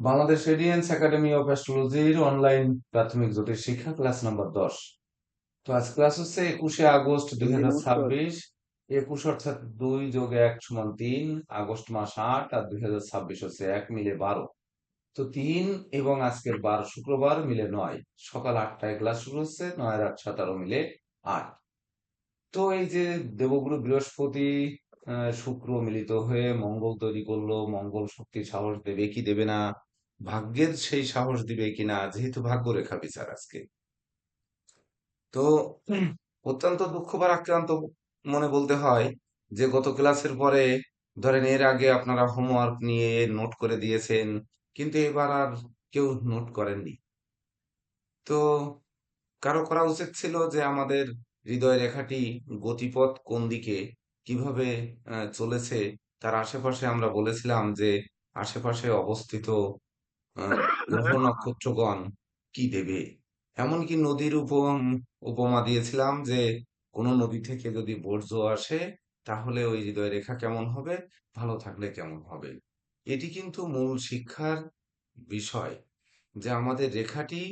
Bangladesh radiance academy of অ্যাস্ট্রোলজির online প্রাথমিক জ্যোতিষ শিক্ষা ক্লাস নাম্বার 10। তো আজ ক্লাস হচ্ছে 21শে আগস্ট দুই জি হাজার নমস্কার। ছাব্বিশ 21 অর্থাৎ 2 + 1 = 3, আগস্ট মাস 8 আর 2026 হচ্ছে 1 মিলে 12। তো 3 এবং আজকের বার শুক্রবার মিলে 9, সকাল 8টায় ক্লাস শুরু হচ্ছে, 9 আর 8 = 17 মিলে 8। তো এই যে দেবগুরু বৃহস্পতি শুক্র মিলিত হয়ে মঙ্গল তৈরি করলো, মঙ্গল শক্তির সাহস দেবে কি দেবে না, ভাগ্যের সেই সাহস দিবে কিনা, যেহেতু ভাগ্য রেখা বিচার আজকে। তো অত্যন্ত দুঃখ ভারাক্রান্ত মনে বলতে হয় যে গত ক্লাসের পরে, ধরেন এর আগে আপনারা হোমওয়ার্ক নিয়ে নোট করে দিয়েছেন, কিন্তু এবার আর কেউ নোট করেননি। তো কারো করা উচিত ছিল যে আমাদের হৃদয় রেখাটি গতিপথ কোন দিকে কিভাবে চলেছে, তার আশেপাশে আমরা বলেছিলাম যে আশেপাশে অবস্থিত গ্রহ নক্ষত্রগণ কি দেবে। এমনকি নদীর উপমা দিয়েছিলাম যে কোনো নদী থেকে যদি বর্জ্য আসে, তাহলে ওই হৃদয় রেখা কেমন হবে, ভালো থাকলে কেমন হবে। এটি কিন্তু মূল শিক্ষার বিষয়, যে আমাদের রেখাটি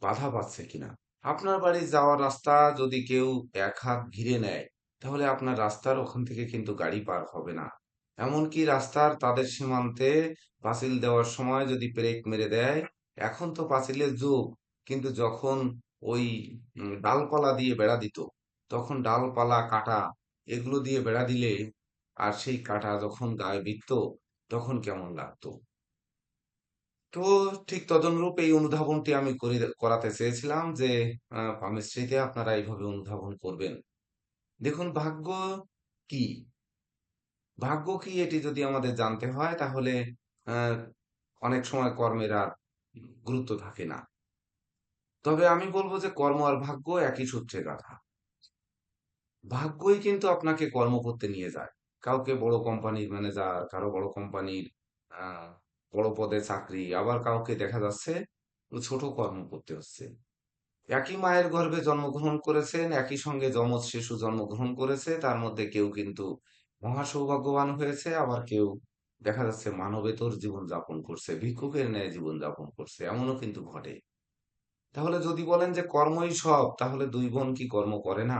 বাধা পাচ্ছে কিনা। আপনার বাড়ি যাওয়ার রাস্তা যদি কেউ 1 হাত ঘিরে নেয়, তাহলে আপনার রাস্তার ওখান থেকে কিন্তু গাড়ি পার হবে না। এমনকি রাস্তার তাদের সীমান্তে পাঁচিল দেওয়ার সময় যদি ব্রেক মেরে দেয়, এখন তো পাঁচিলের যুগ, কিন্তু যখন ওই ডালপালা দিয়ে বেড়া দিত, তখন ডালপালা কাটা এগুলো দিয়ে বেড়া দিলে, আর সেই কাটা যখন গায়ে বিঁধত, তখন কেমন লাগতো। তো ঠিক তদনুরূপ এই অনুধাবনটি আমি করাতে চেয়েছিলাম যে পামিস্ট্রিতে আপনারা এইভাবে অনুধাবন করবেন। দেখুন, কি ভাগ্য কি এটি যদি আমাদের জানতে হয়, তাহলে আহ, অনেক সময় কর্মের আর গুরুত্ব থাকে না। তবে আমি বলবো যে কর্ম আর ভাগ্য একই সূত্রে গাঁথা। ভাগ্যই কিন্তু আপনাকে কর্ম করতে নিয়ে যায়। কাউকে বড় কোম্পানির ম্যানেজার, কারো বড় কোম্পানির আহ বড় পদে চাকরি, আবার কাউকে দেখা যাচ্ছে ছোট কর্ম করতে হচ্ছে। একই মায়ের গর্ভে জন্মগ্রহণ করেছেন, একই সঙ্গে যমজ শিশু জন্মগ্রহণ করেছে, তার মধ্যে কেউ কিন্তু মহা সৌভাগ্যবান হয়েছে, আবার কেউ দেখা যাচ্ছে মানবেতর জীবন যাপন করছে, ভিক্ষুকের ন্যায় জীবন যাপন করছে, এমনও কিন্তু ঘটে। তাহলে যদি বলেন যে কর্মই সব, তাহলে 2 বোন কি কর্ম করে না,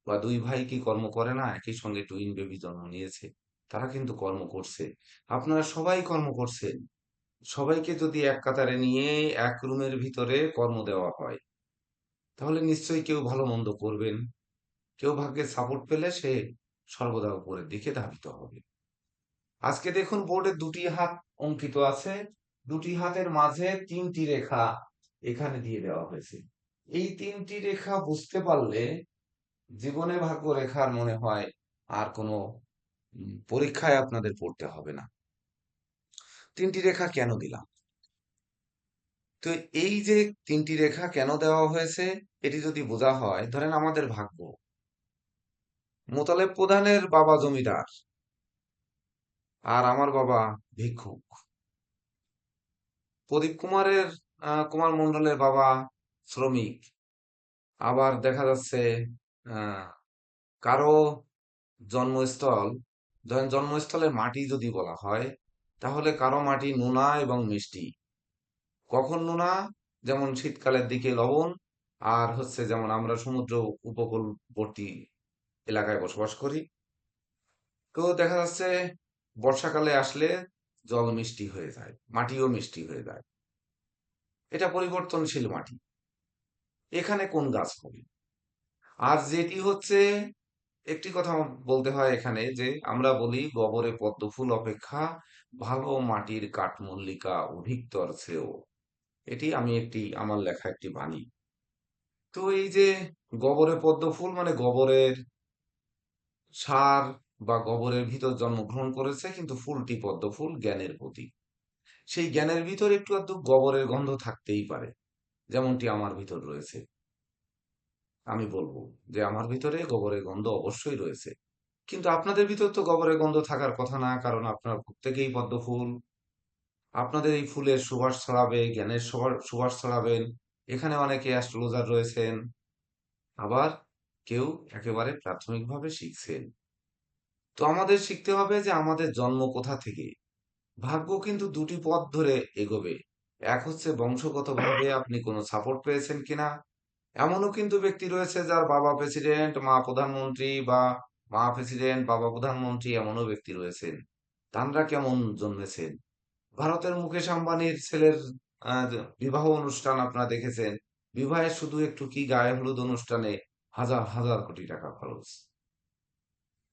বা 2 ভাই কি কর্ম করে না, একই সঙ্গে টুইন বেবি জন্ম নিয়েছে, তারা কিন্তু কর্ম করছে। আপনারা সবাই কর্ম করছেন। সবাইকে যদি এক কাতারে নিয়ে এক রুমের ভিতরে কর্ম দেওয়া হয়, তাহলে নিশ্চয়ই কেউ ভালো মন্দ করবেন। কেউ ভাগ্যের সাপোর্ট পেলে সে সর্বদা উপরের দিকে ধাবিত হবে। আজকে দেখুন, বোর্ডে 2টি হাত অঙ্কিত আছে, 2টি হাতের মাঝে 3টি রেখা এখানে দিয়ে দেওয়া হয়েছে। এই 3টি রেখা বুঝতে পারলে জীবনে ভাগ্য রেখার মনে হয় আর কোনো পরীক্ষায় আপনাদের পড়তে হবে না। 3টি রেখা কেন দিলাম? তো এই যে 3টি রেখা কেন দেওয়া হয়েছে, এটি যদি বোঝা হয়, ধরেন আমাদের ভাগ্য, মোতালেব প্রধানের বাবা জমিদার আর আমার বাবা ভিক্ষুক। প্রদীপ কুমার মণ্ডলের বাবা শ্রমিক। আবার দেখা যাচ্ছে আহ কারো জন্মস্থল, ধরেন জন্মস্থলের মাটি যদি বলা হয়, তাহলে কারো মাটি নোনা এবং মিষ্টি। কখন নোনা? যেমন শীতকালের দিকে লবণ, আর হচ্ছে যেমন আমরা সমুদ্র উপকূলবর্তী এলাকায় বসবাস করি, তো দেখা যাচ্ছে বর্ষাকালে আসলে জল মিষ্টি হয়ে যায়, মাটিও মিষ্টি হয়ে যায়। এটা পরিবর্তনশীল মাটি। এখানে কোন গাছ হবে? আর যেটি হচ্ছে, একটি কথা বলতে হয় এখানে, যে আমরা বলি গবরে পদ্ম ফুল অপেক্ষা ভালো মাটির কাঠমল্লিকা অধিকতর শ্রেয়। এটি আমি আমার লেখা একটি বাণী। তো এই যে গবরে পদ্ম ফুল মানে গবরের সার বা গবরের ভিতর জন্মগ্রহণ করেছে, কিন্তু ফুলটি পদ্ম ফুল, জ্ঞানের প্রতীক। সেই জ্ঞানের ভিতর একটু আধটু গবরের গন্ধ থাকতেই পারে, যেমনটি আমার ভিতর রয়েছে। আমি বলবো যে আমার ভিতরে গোবরের গন্ধ অবশ্যই রয়েছে। কিন্তু আপনাদের ভিতর তো গোবরের গন্ধ থাকার কথা না, কারণ আপনারা প্রত্যেকেই পদ্ম ফুল। আপনাদের এই ফুলের সুবাস ছড়াবে, জ্ঞানের সুবাস ছড়াবেন। এখানে অনেকে অ্যাস্ট্রোলজার রয়েছেন, আবার কেউ একেবারে প্রাথমিকভাবে শিখছেন। তো আমাদের শিখতে হবে যে আমাদের জন্ম কোথা থেকে, ভাগ্য কিন্তু দুটি পথ ধরে এগোবে। এক হচ্ছে বংশগতভাবে আপনি কোনো সাপোর্ট পেয়েছেন কিনা। এমনও কিন্তু ব্যক্তি রয়েছে যার বাবা প্রেসিডেন্ট, মা প্রধানমন্ত্রী, বা মা প্রেসিডেন্ট, বাবা প্রধানমন্ত্রী, এমনও ব্যক্তি রয়েছেন। তানরা কেমন জন্মেছেন? ভারতের মুকেশ আম্বানির ছেলের বিবাহ অনুষ্ঠান আপনারা দেখেছেন। বিবাহে শুধু একটু কি গায়ে হলুদ অনুষ্ঠানে হাজার হাজার কোটি টাকা খরচ।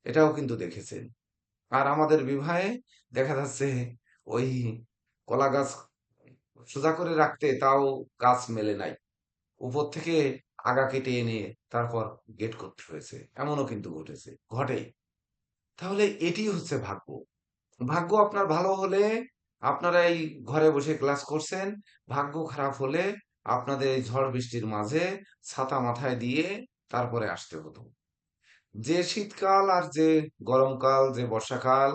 এটাও কিন্তু দেখেছেন। আর আমাদের বিবাহে দেখা যাচ্ছে ওই কলা গাছ সোজা করে রাখতে তাও গাছ মেলে নাই, উপর থেকে আগা কেটে এনে তারপর গেট করতে হয়েছে, এমনও কিন্তু ঘটে। তাহলে এটি হচ্ছে ভাগ্য। ভাগ্য আপনার ভালো হলে আপনারা এই ঘরে বসে ক্লাস করছেন, ভাগ্য খারাপ হলে আপনাদের এই ঝড় বৃষ্টির মাঝে ছাতা মাথায় দিয়ে তারপরে আসতে হতো। যে শীতকাল আর যে গরমকাল, যে বর্ষাকাল,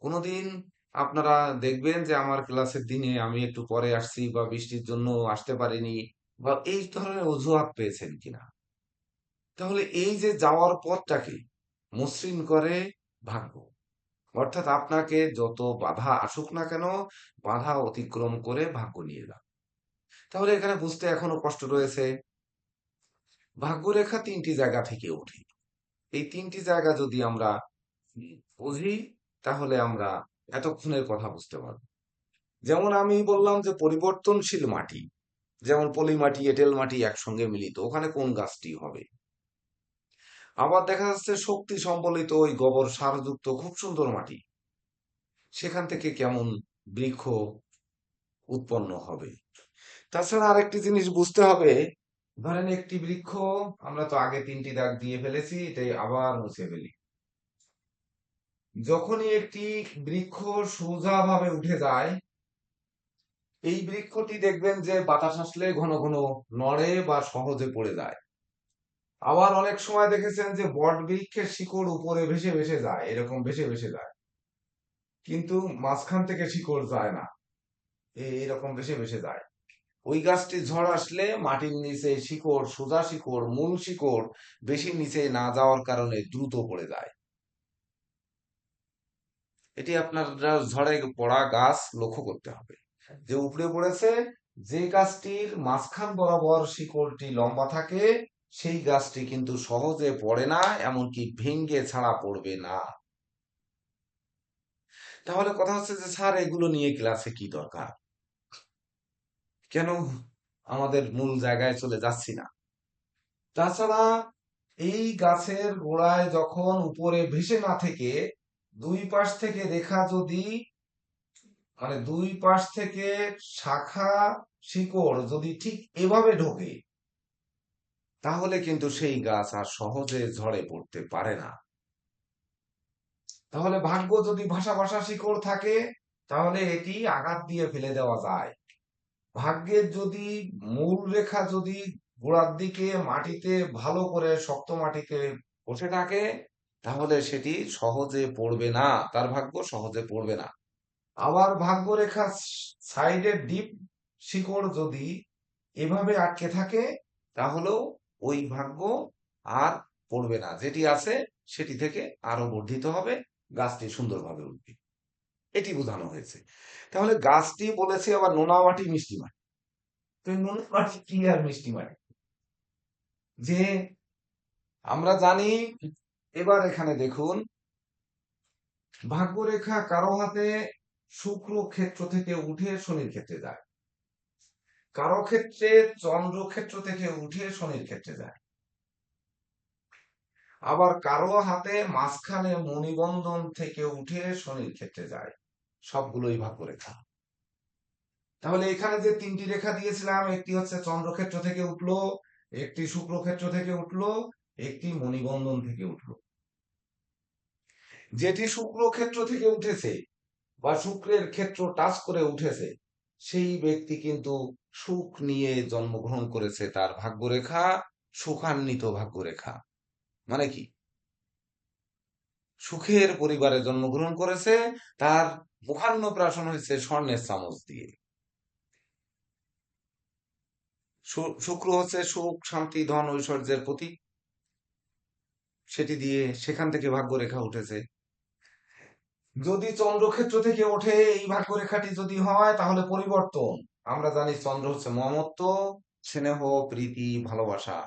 কোনোদিন আপনারা দেখবেন যে আমার ক্লাসের দিনে আমি একটু পরে আসছি বা বৃষ্টির জন্য আসতে পারিনি, বা এই ধরনের অজুহাত পেয়েছেন কিনা? তাহলে এই যে যাওয়ার পথটাকে মসৃণ করে ভাগ্য। অর্থাৎ আপনাকে যত বাধা আসুক না কেন, বাধা অতিক্রম করে ভাগ্য নিয়ে যান। তাহলে এখানে বুঝতে এখনো কষ্ট রয়েছে। ভাগ্যরেখা তিনটি জায়গা থেকে ওঠে। এই তিনটি জায়গা যদি আমরা বুঝি, তাহলে আমরা এতক্ষণের কথা বুঝতে পারব। যেমন আমি বললাম যে পরিবর্তনশীল মাটি, যেমন পলি মাটি, এঁটেল মাটি একসঙ্গে মিলিত, ওখানে কোন গাছটি হবে? আবার দেখা যাচ্ছে শক্তি সম্বলিত ওই গোবর সারযুক্ত খুব সুন্দর মাটি, সেখান থেকে কেমন বৃক্ষ উৎপন্ন হবে? তাছাড়া আরেকটি জিনিস বুঝতে হবে, ধরেন একটি বৃক্ষ, আমরা তো আগে তিনটি দাগ দিয়ে ফেলেছি, এটাই আবার মুছে ফেলি। যখনই একটি বৃক্ষ সোজাভাবে উঠে যায়, এই বৃক্ষটি দেখবেন যে বাতাস আসলে ঘন ঘন নড়ে বা সহজে পড়ে যায়। আবার অনেক সময় দেখেছেন যে বট বৃক্ষের শিকড় উপরে ভেসে ভেসে যায়, এরকম ভেসে ভেসে যায়, কিন্তু মাঝখান থেকে শিকড় যায় না, এরকম ভেসে ভেসে যায়। ওই গাছটি ঝড় আসলে মাটির নিচে শিকড়, সোজা শিকড়, মূল শিকড় বেশি নিচে না যাওয়ার কারণে দ্রুত পড়ে যায়। এটি আপনারা ঝড়ে পড়া গাছ লক্ষ্য করতে হবে, যে উপড়ে পড়েছে, যে গাছটির মাঝখান বরাবর শিকড়টি লম্বা থাকে, সেই গাছটি কিন্তু সহজে পড়ে না, এমনকি ভেঙ্গে ছাড়া পড়বে না। তাহলে কথা হচ্ছে যে স্যার এগুলো নিয়ে ক্লাসে কি দরকার, কেন আমাদের মূল জায়গায় চলে যাচ্ছি না? তাছাড়া এই গাছের গোড়ায় যখন উপরে ভেসে না থেকে দুই পাশ থেকে রেখা যদি, মানে দুই পাশ থেকে শাখা শিকড় যদি ঠিক এভাবে ঢোকে, তাহলে কিন্তু সেই গাছ আর সহজে ঝড়ে পড়তে পারে না। তাহলে ভাগ্য যদি ভাসা ভাসা শিকড় থাকে, তাহলে এটি আঘাত দিয়ে ফেলে দেওয়া যায়। ভাগ্যের যদি মূল রেখা যদি গোড়ার দিকে মাটিতে ভালো করে শক্ত মাটিতে বসে থাকে, তাহলে সেটি সহজে পড়বে না, তার ভাগ্য সহজে পড়বে না। আবার ভাগ্য রেখা সাইডের ডিপ শিকড় যদি এভাবে আটকে থাকে, তাহলেও ওই ভাগ্য আর পড়বে না, যেটি আছে সেটি থেকে আরো বর্ধিত হবে, গাছটি সুন্দরভাবে উঠবে। এটি বোঝানো হয়েছে। তাহলে গাছটি বলেছে আবার নোনা মাটি মিষ্টি মাটি। তো এই নোনা মাটি কি আর মিষ্টি মাটি, যে আমরা জানি। এবার এখানে দেখুন, ভাগ্যরেখা কারো হাতে শুক্র ক্ষেত্র থেকে উঠে শনির ক্ষেত্রে যায়, কারো ক্ষেত্রে চন্দ্র ক্ষেত্র থেকে উঠে শনির ক্ষেত্রে যায়, আবার কারো হাতে মাঝখানে মণিবন্ধন থেকে উঠে শনির ক্ষেত্রে যায়। সবগুলোই ভাগ্যরেখা। তাহলে এখানে যে তিনটি রেখা দিয়েছিলাম, একটি হচ্ছে চন্দ্রক্ষেত্র থেকে উঠলো, একটি শুক্রক্ষেত্র থেকে উঠলো, একটি মণিবন্ধন থেকে উঠলো। যেটি শুক্রক্ষেত্র থেকে উঠেছে বা শুক্রের ক্ষেত্র টাচ করে উঠেছে, সেই ব্যক্তি কিন্তু সুখ নিয়ে জন্মগ্রহণ করেছে, তার ভাগ্যরেখা সুখান্বিত ভাগ্যরেখা। মানে কি, সুখের পরিবারে জন্মগ্রহণ করেছে, তার মুখান্নপ্রাশন হয়েছে স্বর্ণের চামচ দিয়ে। শুক্র হচ্ছে সুখ, শান্তি, ধন, ঐশ্বর্যের প্রতীক, সেটি দিয়ে সেখান থেকে ভাগ্যরেখা উঠেছে। যদি চন্দ্রক্ষেত্র থেকে ওঠে এই ভাগ্যরেখাটি যদি হয় তাহলে পরিবর্তন। আমরা জানি চন্দ্র হচ্ছে মমত্ব, স্নেহ, প্রীতি, ভালোবাসা।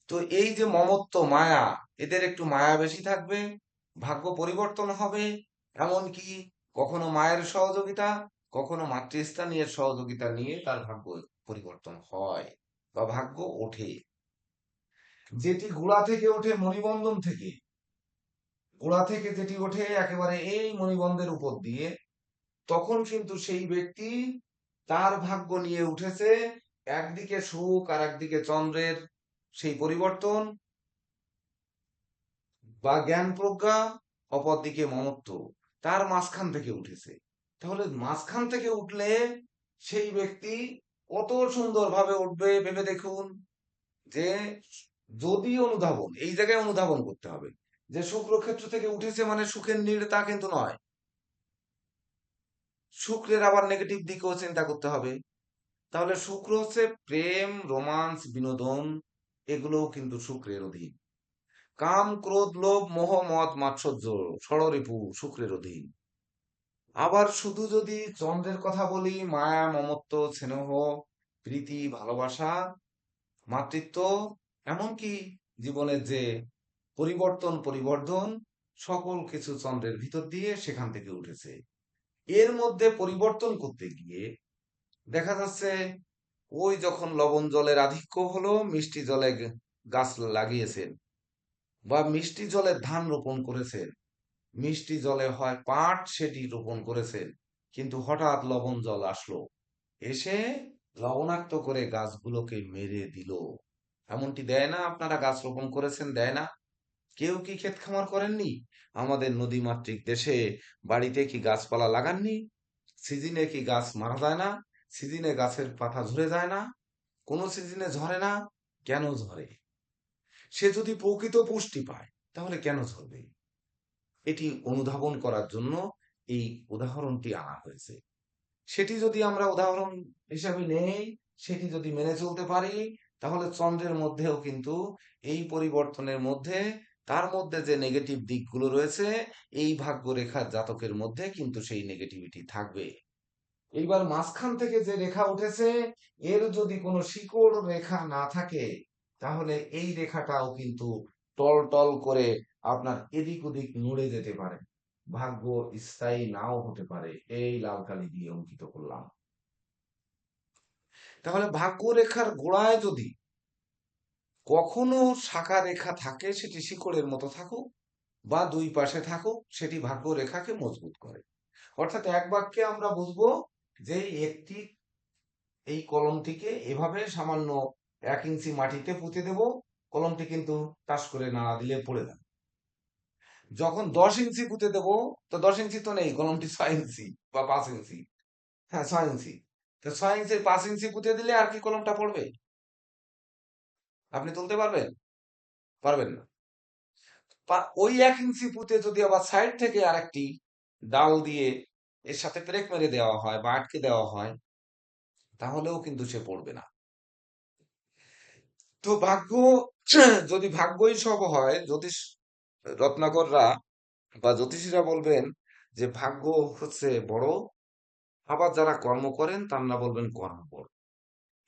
তো এই যে মমত্ব, মায়া, এদের একটু মায়া বেশি থাকবে, ভাগ্য পরিবর্তন হবে। এমনকি কখনো মায়ের সহযোগিতা, কখনো মাতৃস্থানীয় সহযোগিতা নিয়ে তার ভাগ্য পরিবর্তন হয় বা ভাগ্য ওঠে। যেটি গোড়া থেকে ওঠে মণিবন্ধন থেকে, গোড়া থেকে যেটি ওঠে একেবারে এই মণিবন্ধের উপর দিয়ে, তখন কিন্তু সেই ব্যক্তি তার ভাগ্য নিয়ে উঠেছে একদিকে সুখ আর একদিকে চন্দ্রের সেই পরিবর্তন বা জ্ঞান প্রজ্ঞা, অপরদিকে মমত্ব, তার মাঝখান থেকে উঠেছে। তাহলে মাঝখান থেকে উঠলে সেই ব্যক্তি কত সুন্দরভাবে উঠবে ভেবে দেখুন। যে যদি অনুধাবন, এই জায়গায় অনুধাবন করতে হবে যে শুক্রক্ষেত্র থেকে উঠেছে মানে সুখের নীড় তা কিন্তু নয়। শুক্রের আবার নেগেটিভ দিকেও চিন্তা করতে হবে। তাহলে শুক্র হচ্ছে প্রেম, রোমান্স, বিনোদন, এগুলোও কিন্তু শুক্রের অধীন। কাম, ক্রোধ, লোভ, মোহ, মদ, মাৎসর্য, ষড়রিপু শুক্রের অধীন। আবার শুধু যদি চন্দ্রের কথা বলি, মায়া, মমত্ব, স্নেহ, প্রীতি, ভালোবাসা, মাতৃত্ব, এমনকি জীবনের যে পরিবর্তন সকল কিছু চন্দ্রের ভিতর দিয়ে সেখান থেকে উঠেছে। এর মধ্যে পরিবর্তন করতে গিয়ে দেখা যাচ্ছে ওই যখন লবণ জলের আধিক্য হলো, মিষ্টি জলে গাছ লাগিয়েছেন বা মিষ্টি জলে ধান রোপণ করেছেন, মিষ্টি জলে হয় পাট সেটি রোপণ করেছেন, কিন্তু হঠাৎ লবণ জল আসলো, এসে লবণাক্ত করে গাছগুলোকে মেরে দিল। এমনটি দেয় না? আপনারা গাছ রোপণ করেছেন, দেয় না? কেউ কি ক্ষেত খামার করেননি? আমাদের নদীমাতৃক দেশে বাড়িতে কি গাছপালা লাগাননি? সিজনে কি গাছ মারা যায় না? সিজনে গাছের পাতা ঝরে যায় না? কোন সিজনে ঝরে না? কেন ঝরে? সে যদি প্রকৃত পুষ্টি পায় তাহলে কেন ঝরবে? এটি অনুধাবন করার জন্য এই উদাহরণটি আনা হয়েছে। সেটি যদি আমরা উদাহরণ হিসাবে নেই, সেটি যদি মেনে চলতে পারি, তাহলে চন্দ্রের মধ্যেও কিন্তু এই পরিবর্তনের মধ্যে তার মধ্যে যে নেগেটিভ দিকগুলো রয়েছে, এই ভাগ্যরেখার জাতকের মধ্যে কিন্তু সেই নেগেটিভিটি থাকবে। এইবার মাঝখান থেকে যে রেখা উঠেছে, এর যদি কোনো শিকড় রেখা না থাকে, তাহলে এই রেখাটাও কিন্তু টল টল করে আপনার এদিক ওদিক নড়ে যেতে পারে, ভাগ্য স্থায়ী নাও হতে পারে। এই লাল কালি দিয়ে অঙ্কিত করলাম। তাহলে ভাগ্য রেখার গোড়ায় যদি কখনো শাখা রেখা থাকে, সেটি শিকড়ের মতো থাকুক বা দুই পাশে থাকুক, সেটি ভাগ্য রেখাকে মজবুত করে। অর্থাৎ এক বাক্যে আমরা বুঝবো যে একটি, এই কলমটিকে এভাবে সামান্য 1 ইঞ্চি মাটিতে পুঁতে দেব, কলমটি কিন্তু টাস করে নাড়া দিলে পড়ে যাবে। যখন 10 ইঞ্চি পুঁতে দেবো, তো 10 ইঞ্চি তো নেই, কলমটি 6 ইঞ্চি বা 5 ইঞ্চি, হ্যাঁ 6 ইঞ্চি, তো 6 ইঞ্চির 5 ইঞ্চি পুঁতে দিলে আর কি কলমটা পড়বে? আপনি তুলতে পারবেন? পারবেন না। ওই 1 ইঞ্চি পুঁতে যদি আবার সাইড থেকে আরেকটি ডাল দিয়ে এর সাথে পেরেক মেরে দেওয়া হয় বা আটকে দেওয়া হয়, তাহলেও কিন্তু সে পড়বে না। তো ভাগ্য, যদি ভাগ্যই সব হয়, জ্যোতিষ রত্নাকররা বা জ্যোতিষীরা বলবেন যে ভাগ্য হচ্ছে বড়, আবার যারা কর্ম করেন তারা বলবেন কর্ম বড়।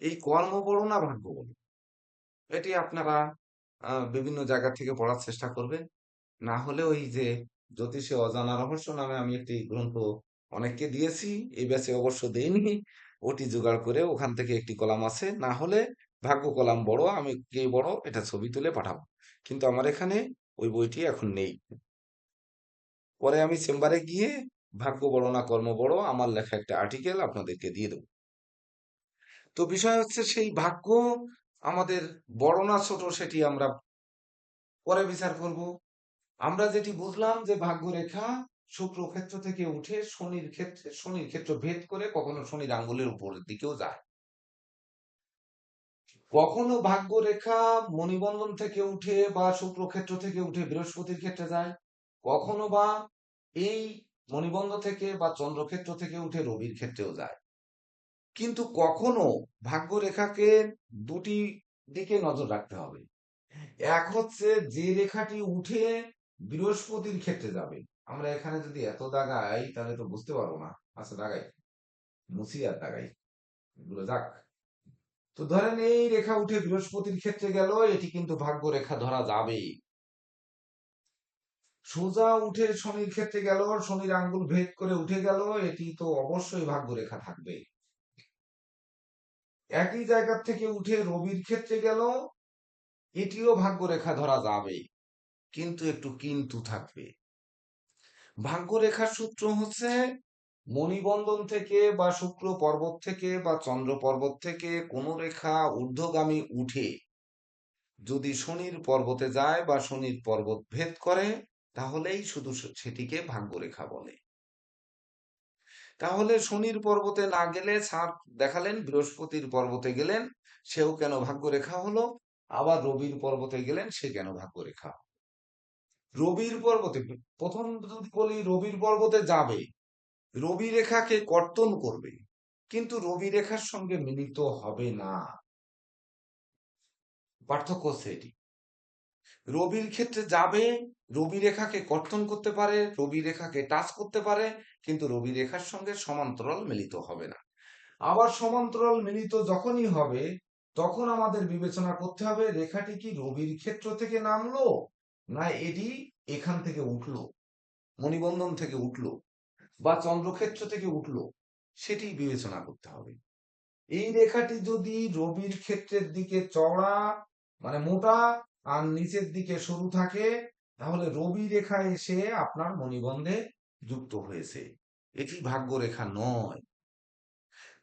এই কর্ম বড় না ভাগ্য বড়, এটি আপনারা বিভিন্ন জায়গা থেকে পড়ার চেষ্টা করবেন। না হলে ওই যে জ্যোতিষে অজানা রহস্য নামে আমি একটি গ্রন্থ অনেককে দিয়েছি, এই ব্যাচে অবশ্য দেইনি, ওটি জোগাড় করে ওখান থেকে একটি কলাম আছে। না হলে ভাগ্য কলাম বড়, আমি কে বড় এটা ছবি তুলে পাঠাবো, কিন্তু আমার এখানে ওই বইটি এখন নেই। পরে আমি চেম্বারে গিয়ে ভাগ্য বড় না কর্ম বড় আমার লেখা একটা আর্টিকেল আপনাদেরকে দিয়ে দেবো। তো বিষয় হচ্ছে সেই ভাগ্য আমাদের বড় না ছোট সেটি আমরা পরে বিচার করব। আমরা যেটি বুঝলাম যে ভাগ্যরেখা শুক্র ক্ষেত্র থেকে উঠে শনির ক্ষেত্র ভেদ করে কখনো শনির আঙ্গুলের উপরের দিকেও যায়, কখনো ভাগ্যরেখা মণিবন্ধন থেকে উঠে বা শুক্র ক্ষেত্র থেকে উঠে বৃহস্পতির ক্ষেত্রে যায়, কখনো বা এই মণিবন্ধ থেকে বা চন্দ্রক্ষেত্র থেকে উঠে রবির ক্ষেত্রেও যায়। কিন্তু কখনো ভাগ্যরেখাকে দুটি দিকে নজর রাখতে হবে। এক হচ্ছে যে রেখাটি উঠে বৃহস্পতির ক্ষেত্রে যাবে, আমরা এখানে যদি এত দাগাই তাহলে তো বুঝতে পারবো না। আচ্ছা দাগাই, মুছি আর দাগাই, এগুলো যাক। তো ধরেন এই রেখা উঠে বৃহস্পতির ক্ষেত্রে গেল, এটি কিন্তু ভাগ্য রেখা ধরা যাবে। সোজা উঠে শনির ক্ষেত্রে গেল, শনির আঙ্গুল ভেদ করে উঠে গেল, এটি তো অবশ্যই ভাগ্য রেখা থাকবে। একই জায়গা থেকে উঠে রবির ক্ষেত্রে গেল, এটিও ভাগ্য রেখা ধরা যাবে, কিন্তু একটু কিন্তু থাকবে। ভাগ্য রেখার সূত্র হচ্ছে মণিবন্ধন থেকে বা শুক্র পর্বত থেকে বা চন্দ্র পর্বত থেকে কোন রেখা ঊর্ধ্বগামী উঠে যদি শনির পর্বতে যায় বা শনির পর্বত ভেদ করে, তাহলেই শুধু সেটিকে ভাগ্য রেখা বলে। তাহলে শনির পর্বতে না গেলে ছাপ দেখালেন, বৃহস্পতির পর্বতে গেলেন, সেও কেন ভাগ্য রেখা হলো? আবার রবির পর্বতে গেলেন, সে কেন ভাগ্য রেখা? রবির পর্বতে, প্রথম যদি বলি রবির পর্বতে যাবে, রবি রেখাকে কর্তন করবে, কিন্তু রবি রেখার সঙ্গে মিলিত হবে না। পার্থক্য হচ্ছে এটি। রবির ক্ষেত্রে যাবে, রবি রেখাকে কর্তন করতে পারে, রবি রেখাকে টাচ করতে পারে, কিন্তু রবি রেখার সঙ্গে সমান্তরাল মিলিত হবে না। আবার সমান্তরাল মিলিত যখনই হবে, তখন আমাদের বিবেচনা করতে হবে রেখাটি কি রবির ক্ষেত্র থেকে নামলো, না এটি এখান থেকে উঠলো, মণিবন্ধন থেকে উঠলো বা চন্দ্রক্ষেত্র থেকে উঠলো, সেটি বিবেচনা করতে হবে। এই রেখাটি যদি রবির ক্ষেত্রের দিকে চওড়া মানে মোটা আর নিচের দিকে সরু থাকে, তাহলে রবি রেখা এসে আপনার মণিবন্ধে যুক্ত হয়েছে, এটি ভাগ্য রেখা নয়।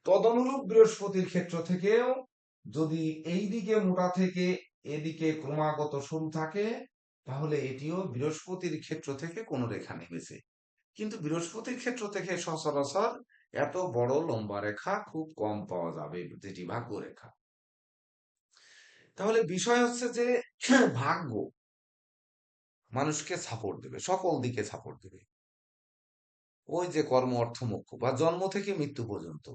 তদনুরূপ বৃহস্পতির ক্ষেত্র থেকেও যদি এই দিকে মোটা থেকে এদিকে ক্রমাগত সরু থাকে, তাহলে এটিও বৃহস্পতির ক্ষেত্র থেকে কোন রেখা নেমেছে। কিন্তু বৃহস্পতির ক্ষেত্র থেকে সচরাচর এত বড় লম্বা রেখা খুব কম পাওয়া যাবে, যেটি ভাগ্য রেখা। তাহলে বিষয় হচ্ছে যে ভাগ্য মানুষকে সাপোর্ট দেবে, সকল দিকে সাপোর্ট দেবে। ওই যে কর্ম অর্থ মোক্ষ বা জন্ম থেকে মৃত্যু পর্যন্ত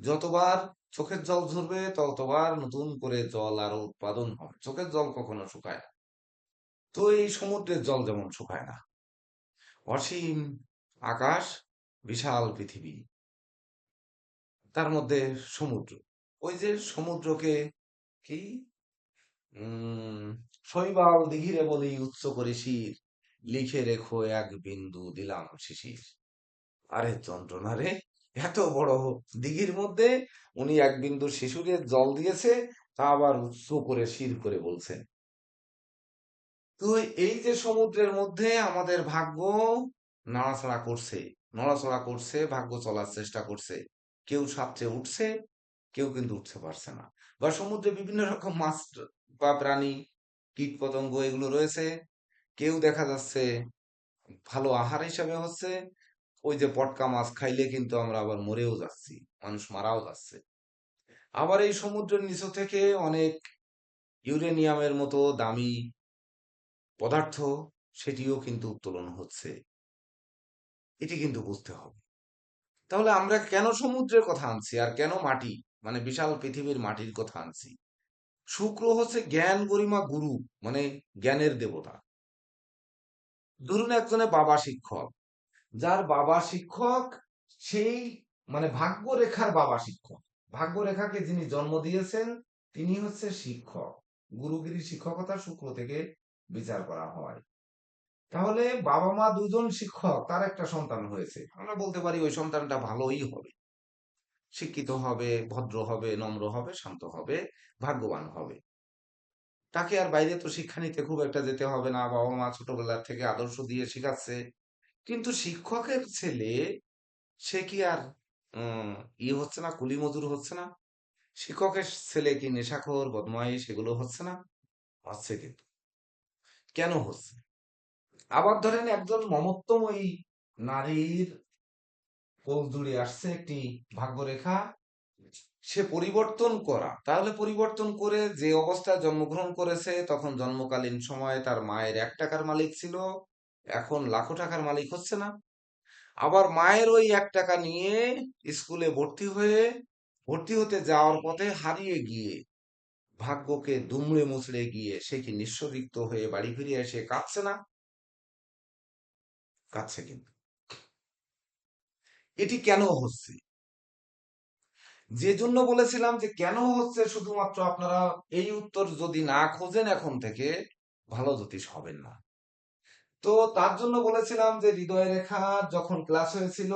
যতবার চোখের জল ঝরবে, ততবার নতুন করে জল আরো উৎপাদন হবে। চোখের জল কখনো শুকায় না। তো এই সমুদ্রের জল যেমন শুকায় না, অসীম আকাশ, বিশাল পৃথিবী, তার মধ্যে সমুদ্র, ওই যে সমুদ্রকে কি উম শৈবাল দিঘিরে বলি উচ্চ করে শির, লিখে রেখো এক বিন্দু দিলাম শিশির। আরে যন্ত্রণা রে, এত বড় দিঘির মধ্যে উনি এক বিন্দু শিশুরে জল দিয়েছে, তা আবার উচ্চ করে শির করে বলছেন। তো এই যে সমুদ্রের মধ্যে আমাদের ভাগ্য নাড়াচাড়া করছে, নড়াচড়া করছে, ভাগ্য চলার চেষ্টা করছে। কেউ সাঁতরে উঠছে, কেউ কিন্তু উঠতে পারছে না। বা সমুদ্রে বিভিন্ন রকম মাছ বা প্রাণী, কীট পতঙ্গ এগুলো রয়েছে। কেউ দেখা যাচ্ছে ভালো আহার হিসাবে হচ্ছে, ওই যে পটকা মাছ খাইলে কিন্তু আমরা আবার মরেও যাচ্ছি, মানুষ মারাও যাচ্ছে। আবার এই সমুদ্রের নিচু থেকে অনেক ইউরেনিয়ামের মতো দামি পদার্থ, সেটিও কিন্তু উত্তোলন হচ্ছে। এটি কিন্তু বুঝতে হবে। তাহলে আমরা কেন সমুদ্রের কথা আনছি আর কেন মাটি, মানে বিশাল পৃথিবীর মাটির কথা আনছি? শুক্র হচ্ছে জ্ঞান গরিমা গুরু, মানে জ্ঞানের দেবতা। ধরুন একজনের বাবা শিক্ষক, যার বাবা শিক্ষক, সেই মানে ভাগ্য রেখার বাবা শিক্ষক, ভাগ্য রেখাকে যিনি জন্ম দিয়েছেন তিনি হচ্ছে শিক্ষক। গুরুগিরি শিক্ষকতা শুক্র থেকে বিচার করা হয়। তাহলে বাবা মা দুজন শিক্ষক, তার একটা সন্তান হয়েছে, আমরা বলতে পারি ওই সন্তানটা ভালোই হবে, শিক্ষিত হবে, ভদ্র হবে, নম্র হবে, শান্ত হবে, ভাগ্যবান হবে। তাকে আর বাইরে তো শিক্ষা নিতে খুব একটা যেতে হবে না, বাবা মা ছোটবেলা থেকে আদর্শ দিয়ে শিখাচ্ছে। কিন্তু শিক্ষকের ছেলে, সে কি আর ইয়ে হচ্ছে না, কুলি মজুর হচ্ছে না? শিক্ষকের ছেলে কি নেশাখোর, বদমাইশ সেগুলো হচ্ছে না? হচ্ছে কিন্তু। কেন হচ্ছে? আবার ধরেন একজন মমত্বময়ী নারীর কোল জুড়ে আসছে একটি ভাগ্যরেখা, সে পরিবর্তন করা, তাহলে পরিবর্তন করে যে অবস্থায় জন্মগ্রহণ করেছে, তখন জন্মকালীন সময়ে তার মায়ের 1 টাকার মালিক ছিল, এখন লাখো টাকার মালিক হচ্ছে না? আবার মায়ের ওই 1 টাকা নিয়ে স্কুলে ভর্তি হতে যাওয়ার পথে হারিয়ে গিয়ে, ভাগ্যকে দুমড়ে মুচড়ে গিয়ে সে কি নিঃস্বরিক্ত হয়ে বাড়ি ফিরে এসে কাঁদছে না? কাটছে কিন্তু। এটি কেন হচ্ছে? যে জন্য বলেছিলাম যে কেন হচ্ছে, শুধুমাত্র আপনারা এই উত্তর যদি না খোঁজেন এখন থেকে, ভালো জ্যোতিষ হবেন না। তো তার জন্য বলেছিলাম যে হৃদয় রেখা যখন ক্লাস হয়েছিল,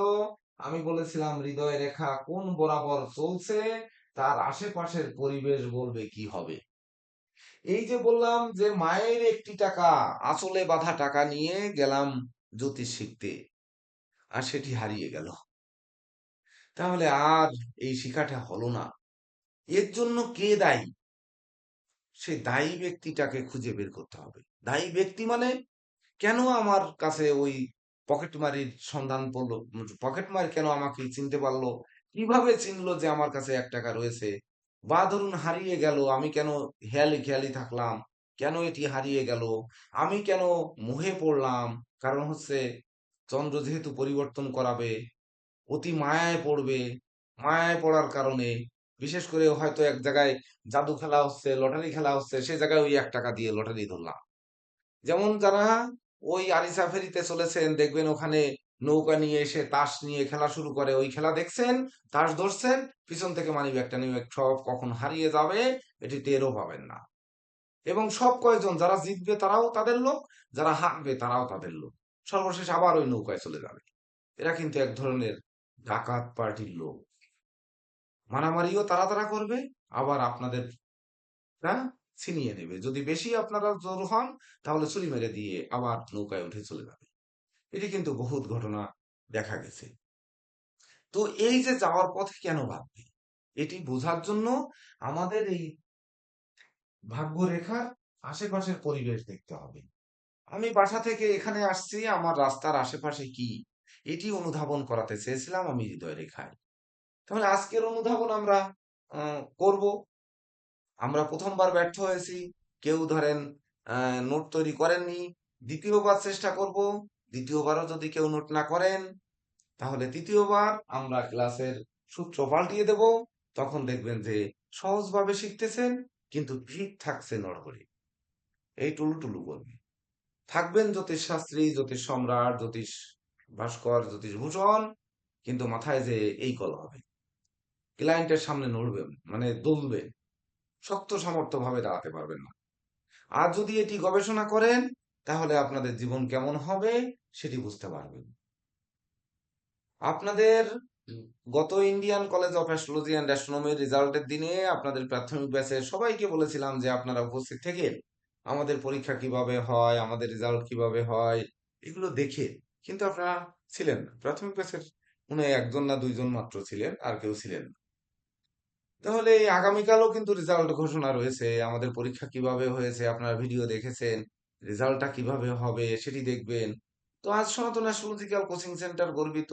আমি বলেছিলাম হৃদয় রেখা কোন বরাবর চলছে, তার আশেপাশের পরিবেশ বলবে কি হবে। এই যে বললাম যে মায়ের একটি টাকা, আঁচলে বাঁধা টাকা নিয়ে গেলাম জ্যোতিষ শিখতে, আর সেটি হারিয়ে গেল। তাহলে আর এই শিক্ষাটা হলো না। এর জন্য কে দায়ী? সেই দায়ী ব্যক্তিটাকে খুঁজে বের করতে হবে। দায়ী ব্যক্তি মানে, কেন আমার কাছে ওই পকেটমারির সন্ধান পড়লো, পকেটমার কেন আমাকে চিনতে পারলো, কিভাবে চিনলো যে আমার কাছে 1 টাকা রয়েছে, বা ধরুন হারিয়ে গেল, আমি কেন হেয়ালি খেয়ালি থাকলাম, কেন এটি হারিয়ে গেল, আমি কেন মোহে পড়লাম, কারণ হচ্ছে চন্দ্র যেহেতু পরিবর্তন করাবে, অতি মায়ায় পড়বে, মায়ায় পড়ার কারণে বিশেষ করে হয়তো এক জায়গায় জাদু খেলা হচ্ছে, লটারি খেলা হচ্ছে, সে জায়গায় ওই 1 টাকা দিয়ে লটারি ধরলাম। যেমন যারা ওই আরিসা ফেরিতে চলেছেন, দেখবেন ওখানে নৌকা নিয়ে এসে তাস নিয়ে খেলা শুরু করে, ওই খেলা দেখছেন, তাস ধরছেন, পিছন থেকে মানিব্যাগটা নিয়ে সব কখন হারিয়ে যাবে এটি টেরও পাবেন না। এবং সব কয়জন যারা জিতবে তারাও তাদের লোক, যারা হারবে তারাও তাদের লোক, সর্বশেষ আবার ওই নৌকায় চলে যাবে। এরা কিন্তু এক ধরনের ডাকাত পার্টির লোক। মারামারিও তারা করবে, আবার আপনাদের ছিনিয়ে নেবে। যদি বেশি আপনারা জোর হন, তাহলে ছুরি মেরে দিয়ে আবার নৌকায় উঠে চলে যাবে। এটি কিন্তু বহুত ঘটনা দেখা গেছে। তো এই যে যাওয়ার পথে কেন ভাববে, এটি বোঝার জন্য আমাদের এই ভাগ্য রেখার আশেপাশের পরিবেশ দেখতে হবে। আমি বাসা থেকে এখানে আসছি, আমার রাস্তার আশেপাশে কি, এটি অনুধাবন করাতে চেয়েছিলাম আমি হৃদয় রেখায়। তাহলে আজকের অনুধাবন আমরা করব। আমরা প্রথমবার ব্যর্থ হয়েছি, কেউ ধরেন নোট তৈরি করেননি, দ্বিতীয়বার চেষ্টা করব। দ্বিতীয়বারও যদি কেউ নোট না করেন, তাহলে তৃতীয়বার আমরা ক্লাসের সূত্র পাল্টিয়ে দেব। তখন দেখবেন যে সহজভাবে শিখতেছেন, কিন্তু ঠিক থাকছে নড়বড়ে, এই টুলু টুলু করবে। থাকবেন জ্যোতিষ শাস্ত্রী, জ্যোতিষ সম্রাট, জ্যোতিষ ভাস্কর, জ্যোতিষ ভূষণ, কিন্তু মাথায় যে এই কল হবে, ক্লায়েন্টের সামনে নড়বেন, মানে দুলবেন, শক্ত সামর্থ্য ভাবে দাঁড়াতে পারবেন না। আর যদি এটি গবেষণা করেন, তাহলে আপনাদের জীবন কেমন হবে সেটি বুঝতে পারবেন। আপনাদের গত Indian college of astrology and অ্যাস্ট্রোনমির রেজাল্টের দিনে আপনাদের প্রাথমিক ব্যাচের সবাইকে বলেছিলাম যে আপনারা উপস্থিত থেকেন, আমাদের পরীক্ষা কিভাবে হয়, আমাদের রেজাল্ট কিভাবে হয়, এগুলো দেখে। কিন্তু আপনারা ছিলেন না, প্রাথমিক ব্যাচের মনে হয় 1 জন না 2 জন মাত্র ছিলেন, আর কেউ ছিলেন না। তাহলে এই আগামীকালও কিন্তু রেজাল্ট ঘোষণা রয়েছে, আমাদের পরীক্ষা কিভাবে হয়েছে আপনারা ভিডিও দেখেছেন, রেজাল্টটা কিভাবে হবে সেটি দেখবেন। তো আজ সনাতন অ্যাস্ট্রোলজিক্যাল কোচিং সেন্টার গর্বিত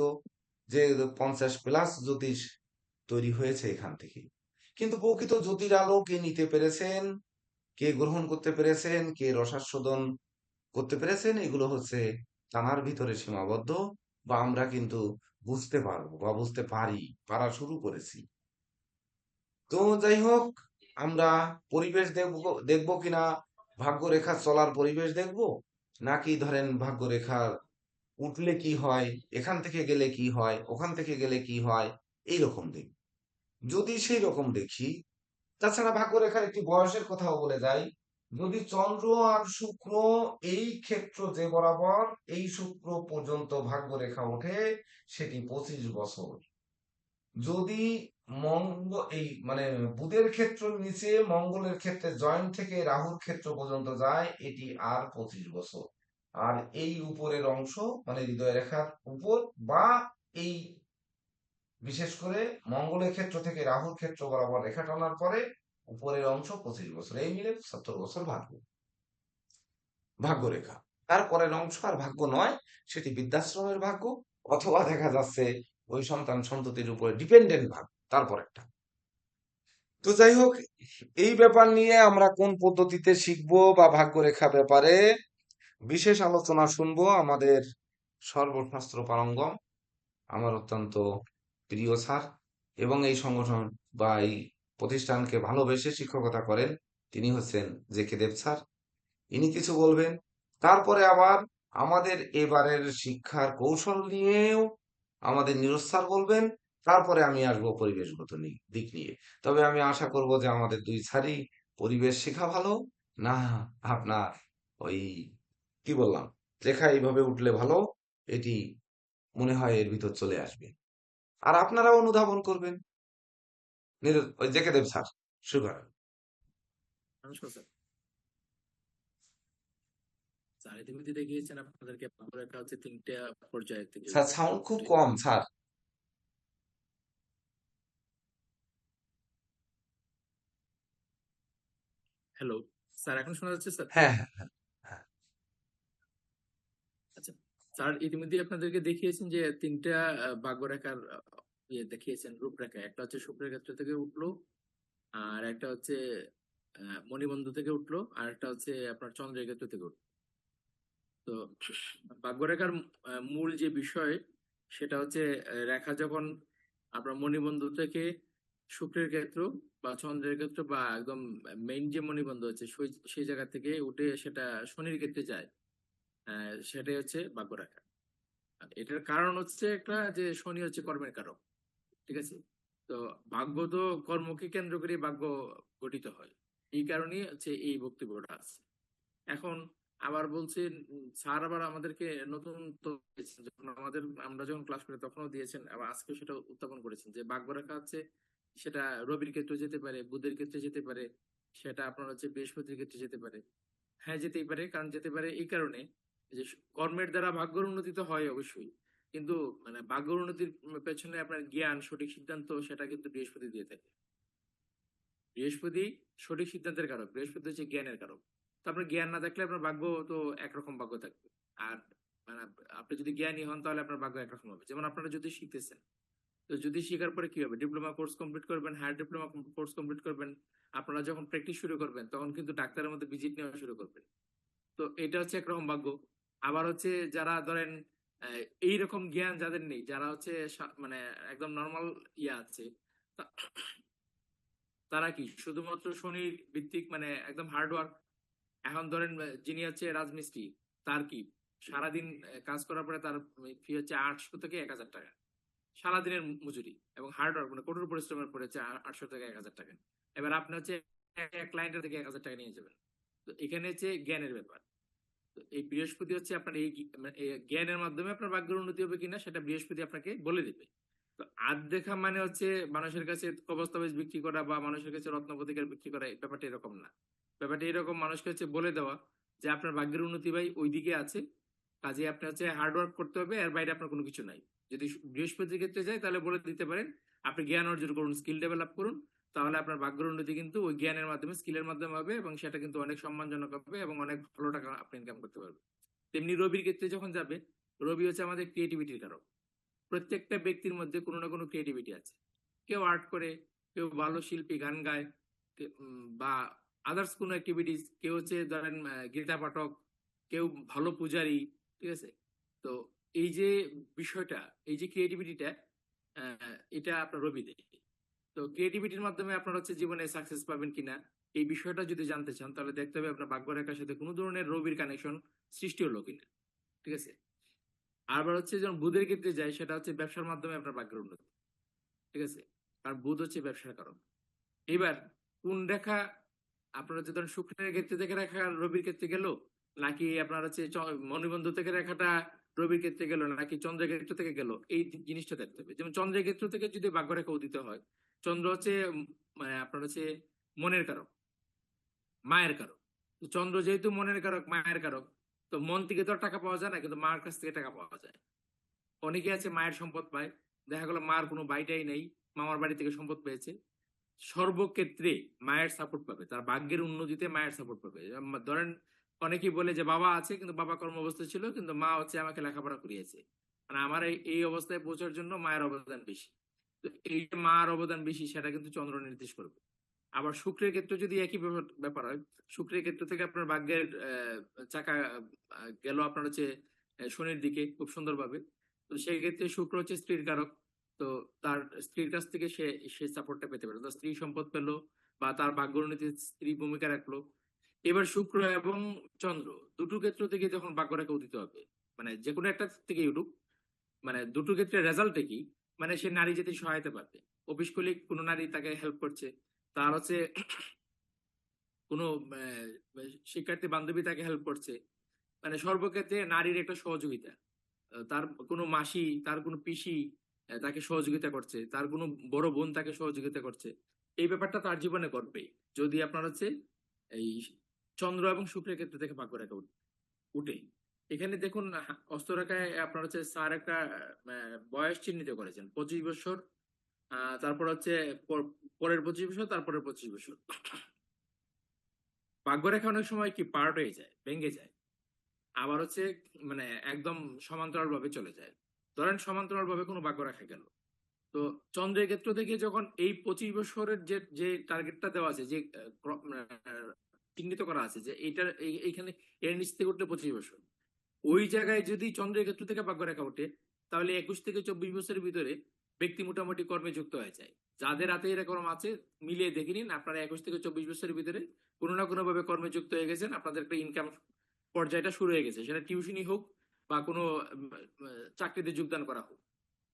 যে 50+ জ্যোতিষ তৈরি হয়েছে এখান থেকে। কিন্তু প্রকৃত জ্যোতির আলো কে নিতে পেরেছেন, কে গ্রহণ করতে পেরেছেন, কে রসাস্বাদন করতে পেরেছেন, এগুলো হচ্ছে জানার ভিতরে সীমাবদ্ধ, বা আমরা কিন্তু বুঝতে পারবো বা বুঝতে পারি, পারা শুরু করেছি। তো যাই হোক, আমরা পরিবেশ দেখবো, দেখবো কিনা ভাগ্যরেখা চলার পরিবেশ দেখবো, নাকি ধরেন ভাগ্যরেখার উঠলে কি হয়, এখান থেকে গেলে কি হয়, ওখান থেকে গেলে কি হয়, এইরকম দেখি। যদি সেই রকম দেখি, তাছাড়া ভাগ্যরেখার একটি বয়সের কথাও বলে যায়। যদি চন্দ্র আর শুক্র এই ক্ষেত্র যে বরাবর, এই শুক্র পর্যন্ত ভাগ্যরেখা ওঠে, সেটি 25 বছর। যদি এই মানে বুধের ক্ষেত্র নিচে মঙ্গলের ক্ষেত্রে জয়েন্ট থেকে রাহুর ক্ষেত্র পর্যন্ত যায়, এটি আর 25 বছর। আর এই উপরের অংশ মানে হৃদয় রেখার উপর, বা এই বিশেষ করে মঙ্গলের ক্ষেত্র থেকে রাহুর ক্ষেত্র বরাবর রেখা টানার পরে উপরের অংশ 25 বছর, এই মিলে 70 বছর ভাগ্যরেখা। তারপরের অংশ আর ভাগ্য নয়, সেটি বৃদ্ধাশ্রমের ভাগ্য, অথবা দেখা যাচ্ছে ওই সন্তান সন্ততির উপরে ডিপেন্ডেন্ট ভাগ্য, তারপর একটা। তো যাই হোক, এই ব্যাপার নিয়ে আমরা কোন পদ্ধতিতে শিখবো বা ভাগ্যরেখা ব্যাপারে বিশেষ আলোচনা শুনবো আমাদের সর্বশাস্ত্র পারঙ্গম, আমার অত্যন্ত প্রিয় স্যার, এবং এই সংগঠন বা এই প্রতিষ্ঠানকে ভালোবেসে শিক্ষকতা করেন, তিনি হচ্ছেন জে কে দেব স্যার। ইনি কিছু বলবেন, তারপরে আবার আমাদের এবারের শিক্ষার কৌশল নিয়েও আমাদের নিরস্তার বলবেন। তারপরে আমি আসবো পরিবেশগত দিক নিয়ে। তবে আমি আশা করব যে আমাদের দুই স্যারই পরিবেশ শেখা ভালো, না আপনার ওই কি বললাম, লেখা এইভাবে উঠলে ভালো, এটি মনে হয় এর ভিতর চলে আসবে। আর আপনারাও অনুধাবন করবেন। ওই জেকে দেব স্যার, শুরু করেন। নমস্কার স্যার। স্যার ইতিমধ্যে দেখিয়েছেন আপনাদেরকে বাংলা হচ্ছে তিনটা পর্যায়ে থেকে স্যার সাউন্ড খুব কম স্যার। হ্যালো স্যার, এখন শোনা যাচ্ছে স্যার? হ্যাঁ, হ্যাঁ, হ্যাঁ, হ্যাঁ। আচ্ছা স্যার, ইতিমধ্যে আপনাদেরকে দেখিয়েছেন যে তিনটা ভাগ্যরেখার ইয়ে দেখিয়েছেন রূপরেখা। একটা হচ্ছে শুক্রের ক্ষেত্র থেকে উঠলো, আর একটা হচ্ছে মণিবন্ধু থেকে উঠলো, আর একটা হচ্ছে আপনার চন্দ্রের ক্ষেত্র থেকে উঠলো। তো ভাগ্যরেখার মূল যে বিষয় সেটা হচ্ছে রেখা যখন আপনার মণিবন্ধু থেকে শুক্রের ক্ষেত্র বা চন্দ্রের ক্ষেত্র বা একদম মেইন যে মণিবন্ধু আছে সেই জায়গা থেকে উঠে সেটা শনির ক্ষেত্রে যায়, সেটাই হচ্ছে ভাগ্যরেখা। আর এটার কারণ হচ্ছে একটা যে শনি হচ্ছে কর্মের কারক, ঠিক আছে? তো ভাগ্য তো কর্মকে কেন্দ্র করে ভাগ্য গঠিত হয়। এই কারণেই হচ্ছে এই বক্তব্যটা আছে। এখন আবার বলছেন স্যার আবার আমাদেরকে নতুন তথ্য দিয়েছেন, যখন আমরা যখন ক্লাস করি তখনও দিয়েছেন, আবার আজকে সেটা উত্থাপন করেছেন যে ভাগ্যরেখা হচ্ছে সেটা রবির ক্ষেত্রে যেতে পারে, বুধের ক্ষেত্রে যেতে পারে, সেটা আপনার হচ্ছে বৃহস্পতির ক্ষেত্রে যেতে পারে। হ্যাঁ, যেতেই পারে। কারণ যেতে পারে এই কারণে যে কর্মের দ্বারা ভাগ্যের উন্নতি তো হয় অবশ্যই, কিন্তু মানে ভাগ্যের উন্নতির পেছনে আপনার জ্ঞান, সঠিক সিদ্ধান্ত সেটা কিন্তু বৃহস্পতি দিয়ে থাকে। বৃহস্পতি সঠিক সিদ্ধান্তের কারক, বৃহস্পতি হচ্ছে জ্ঞানের কারক। তো আপনার জ্ঞান না থাকলে আপনার ভাগ্য তো একরকম ভাগ্য থাকবে। আর মানে আপনি যদি জ্ঞানী হন তাহলে আপনার ভাগ্য একরকম হবে। যেমন আপনারা যদি শিখতেছেন, তো যদি শেখার পরে কি হবে, ডিপ্লোমা কোর্স কমপ্লিট করবেন, হায়ার ডিপ্লোমা কোর্স কমপ্লিট করবেন, আপনারা যখন প্র্যাকটিস শুরু করবেন তখন কিন্তু ডাক্তারের মধ্যে ভিজিট নেওয়া শুরু করবেন। তো এটা হচ্ছে একরকম ভাগ্য। আবার হচ্ছে যারা ধরেন এইরকম জ্ঞান যাদের নেই, যারা হচ্ছে মানে একদম নর্মাল ইয়ে আছে, তা- তারা কি শুধুমাত্র শনির ভিত্তিক মানে একদম হার্ডওয়ার্ক। এখন ধরেন যিনি হচ্ছে রাজমিস্ত্রি, তার কি সারাদিন কাজ করার পরে তার ফি হচ্ছে 800 থেকে 1000 টাকা, সারাদিনের মজুরি, এবং হার্ডওয়ার্ক মানে কঠোর পরিশ্রমের পরে হচ্ছে 800 থেকে 1000 টাকা। এবার আপনি হচ্ছে এক ক্লায়েন্টের থেকে 1000 টাকা নিয়ে যাবেন। তো এখানে হচ্ছে জ্ঞানের ব্যাপার। তো এই বৃহস্পতি হচ্ছে আপনার মানে এই জ্ঞানের মাধ্যমে আপনার ভাগ্যের উন্নতি হবে কিনা সেটা বৃহস্পতি আপনাকে বলে দেবে। তো আদ দেখা মানে হচ্ছে মানুষের কাছে কবচ বিক্রি করা বা মানুষের কাছে রত্নপতিকার বিক্রি করা, এই ব্যাপারটা এরকম না। ব্যাপারটা এরকম, মানুষকে হচ্ছে বলে দেওয়া যে আপনার ভাগ্যের উন্নতি ভাই ওইদিকে আছে, কাজে আপনি হচ্ছে হার্ডওয়ার্ক করতে হবে, এর বাইরে আপনার কোনো কিছু নাই। যদি বৃহস্পতির ক্ষেত্রে যায় তাহলে বলে দিতে পারেন আপনি জ্ঞান অর্জন করুন, স্কিল ডেভেলপ করুন, তাহলে আপনার ভাগ্যের উন্নতি কিন্তু ওই জ্ঞানের মাধ্যমে, স্কিলের মাধ্যমে হবে, এবং সেটা কিন্তু অনেক সম্মানজনক হবে এবং অনেক ভালো টাকা আপনি ইনকাম করতে পারবেন। তেমনি রবির ক্ষেত্রে যখন যাবে, রবি হচ্ছে আমাদের ক্রিয়েটিভিটির কারক। প্রত্যেকটা ব্যক্তির মধ্যে কোনো না কোনো ক্রিয়েটিভিটি আছে। কেউ আর্ট করে, কেউ ভালো শিল্পী গান গায়, বা আদার্স কোনো অ্যাক্টিভিটিস, কেউ হচ্ছে ধরেন গীতা পাঠক, কেউ ভালো পূজারী, ঠিক আছে? তো এই যে বিষয়টা, এই যে ক্রিয়েটিভিটিটা, এটা আপনার রবি দেয়। তো ক্রিয়েটিভিটির মাধ্যমে আপনার হচ্ছে জীবনে সাকসেস পাবেন কিনা, এই বিষয়টা যদি জানতে চান তাহলে দেখতে হবে আপনার ভাগ্যরেখার সাথে কোনো ধরনের রবির কানেকশন সৃষ্টি হলো কিনা, ঠিক আছে? আবার হচ্ছে যখন বুধের ক্ষেত্রে যায় সেটা হচ্ছে ব্যবসার মাধ্যমে আপনার ভাগ্যের উন্নতি, ঠিক আছে? কারণ বুধ হচ্ছে ব্যবসার কারণ। এবার কোন রেখা আপনার হচ্ছে ধরেন শুক্রের ক্ষেত্রে থেকে রেখা রবির ক্ষেত্রে গেল, নাকি আপনার হচ্ছে মণিবন্ধু থেকে রেখাটা রবির ক্ষেত্রে গেল, নাকি চন্দ্রের ক্ষেত্র থেকে গেল, এই জিনিসটা দেখতে হবে। যেমন চন্দ্রের ক্ষেত্র থেকে যদি ভাগ্যরেখা উদিত হয়, চন্দ্র হচ্ছে মানে আপনার হচ্ছে মনের কারক, মায়ের কারক। তো চন্দ্র যেহেতু মনের কারক, মায়ের কারক, তো মন থেকে তো আর টাকা পাওয়া যায় না, কিন্তু মার কাছ থেকে টাকা পাওয়া যায়। অনেকে আছে মায়ের সম্পদ পায়, দেখা গেল মার কোনো বাইটাই নেই, মামার বাড়ি থেকে সম্পদ পেয়েছে। সর্বক্ষেত্রে মায়ের সাপোর্ট পাবে, তার ভাগ্যের উন্নতিতে মায়ের সাপোর্ট পাবে। ধরেন অনেকেই বলে যে বাবা আছে কিন্তু বাবা কর্ম অবস্থা ছিল, কিন্তু মা হচ্ছে আমাকে লেখাপড়া করিয়েছে, মানে আমার এই অবস্থায় পৌঁছার জন্য মায়ের অবদান বেশি। তো এই যে মার অবদান বেশি সেটা কিন্তু চন্দ্র নির্দেশ করবে। আবার শুক্রের ক্ষেত্রে যদি একই ব্যাপার হয়, শুক্রের ক্ষেত্র থেকে আপনার ভাগ্যের চাকা গেল আপনার হচ্ছে শনির দিকে খুব সুন্দরভাবে। তো সেই ক্ষেত্রে শুক্র হচ্ছে স্ত্রীর কারক। তো তার স্ত্রীর কাছ থেকে সে সে সাপোর্টটা পেতে পারে, তো স্ত্রী সম্পদ পেলো বা তার ভাগ্য উন্নতিতে স্ত্রী ভূমিকা রাখলো। এবার শুক্র এবং চন্দ্র দুটো ক্ষেত্র থেকে যখন ভাগ্যরেখা উদিত হবে, মানে যে কোনো একটা থেকে উঠুক, মানে দুটো ক্ষেত্রে রেজাল্ট কি, মানে সে নারী জাতির সহায়তা পাবে। অফিস কলিগ কোনো নারী তাকে হেল্প করছে, তার হচ্ছে কোনো শিক্ষার্থী বান্ধবী তাকে হেল্প করছে, মানে সর্বক্ষেত্রে নারীর একটা সহযোগিতা। তার কোনো মাসি, তার কোনো পিসি তাকে সহযোগিতা করছে, তার কোনো বড় বোন তাকে সহযোগিতা করছে। এই ব্যাপারটা তার জীবনে ঘটবে যদি আপনার হচ্ছে এই চন্দ্র এবং শুক্রের ক্ষেত্র থেকে ভাগ্যরেখা উঠে। এখানে দেখুন হস্তরেখায় আপনার হচ্ছে স্যার একটা বয়স চিহ্নিত করেছেন 25 বছর, তারপর হচ্ছে পরের 25 বছর, তারপরের 25 বছর। ভাগ্যরেখা অনেক সময় কি পার্ট হয়ে যায়, ভেঙে যায়, আবার হচ্ছে মানে একদম সমান্তরাল ভাবে চলে যায়। ধরেন সমান্তরাল ভাবে কোনো ভাগ্যরেখা গেল, তো চন্দ্রের ক্ষেত্র থেকে যখন এই 25 বছরের যে যে টার্গেটটা দেওয়া আছে, যে চিহ্নিত করা আছে যে এইটার এইখানে এর নিচ থেকে উঠলে 25 বছর, ওই জায়গায় যদি চন্দ্রের ক্ষেত্র থেকে ভাগ্যরেখা ওঠে, তাহলে 21 থেকে 24 বছরের ভিতরে ব্যক্তি মোটামুটি কর্মে যুক্ত হয়ে যায়। যাদের হাতে এরকম আছে মিলিয়ে দেখে নিন, আপনারা 21 থেকে 24 বছরের ভিতরে কোনো না কোনো ভাবে কর্মে যুক্ত হয়ে গেছেন, আপনাদের একটা ইনকাম পর্যায়টা শুরু হয়ে গেছে, সেটা টিউশনই হোক বা কোনো চাকরিতে যোগদান করা হোক।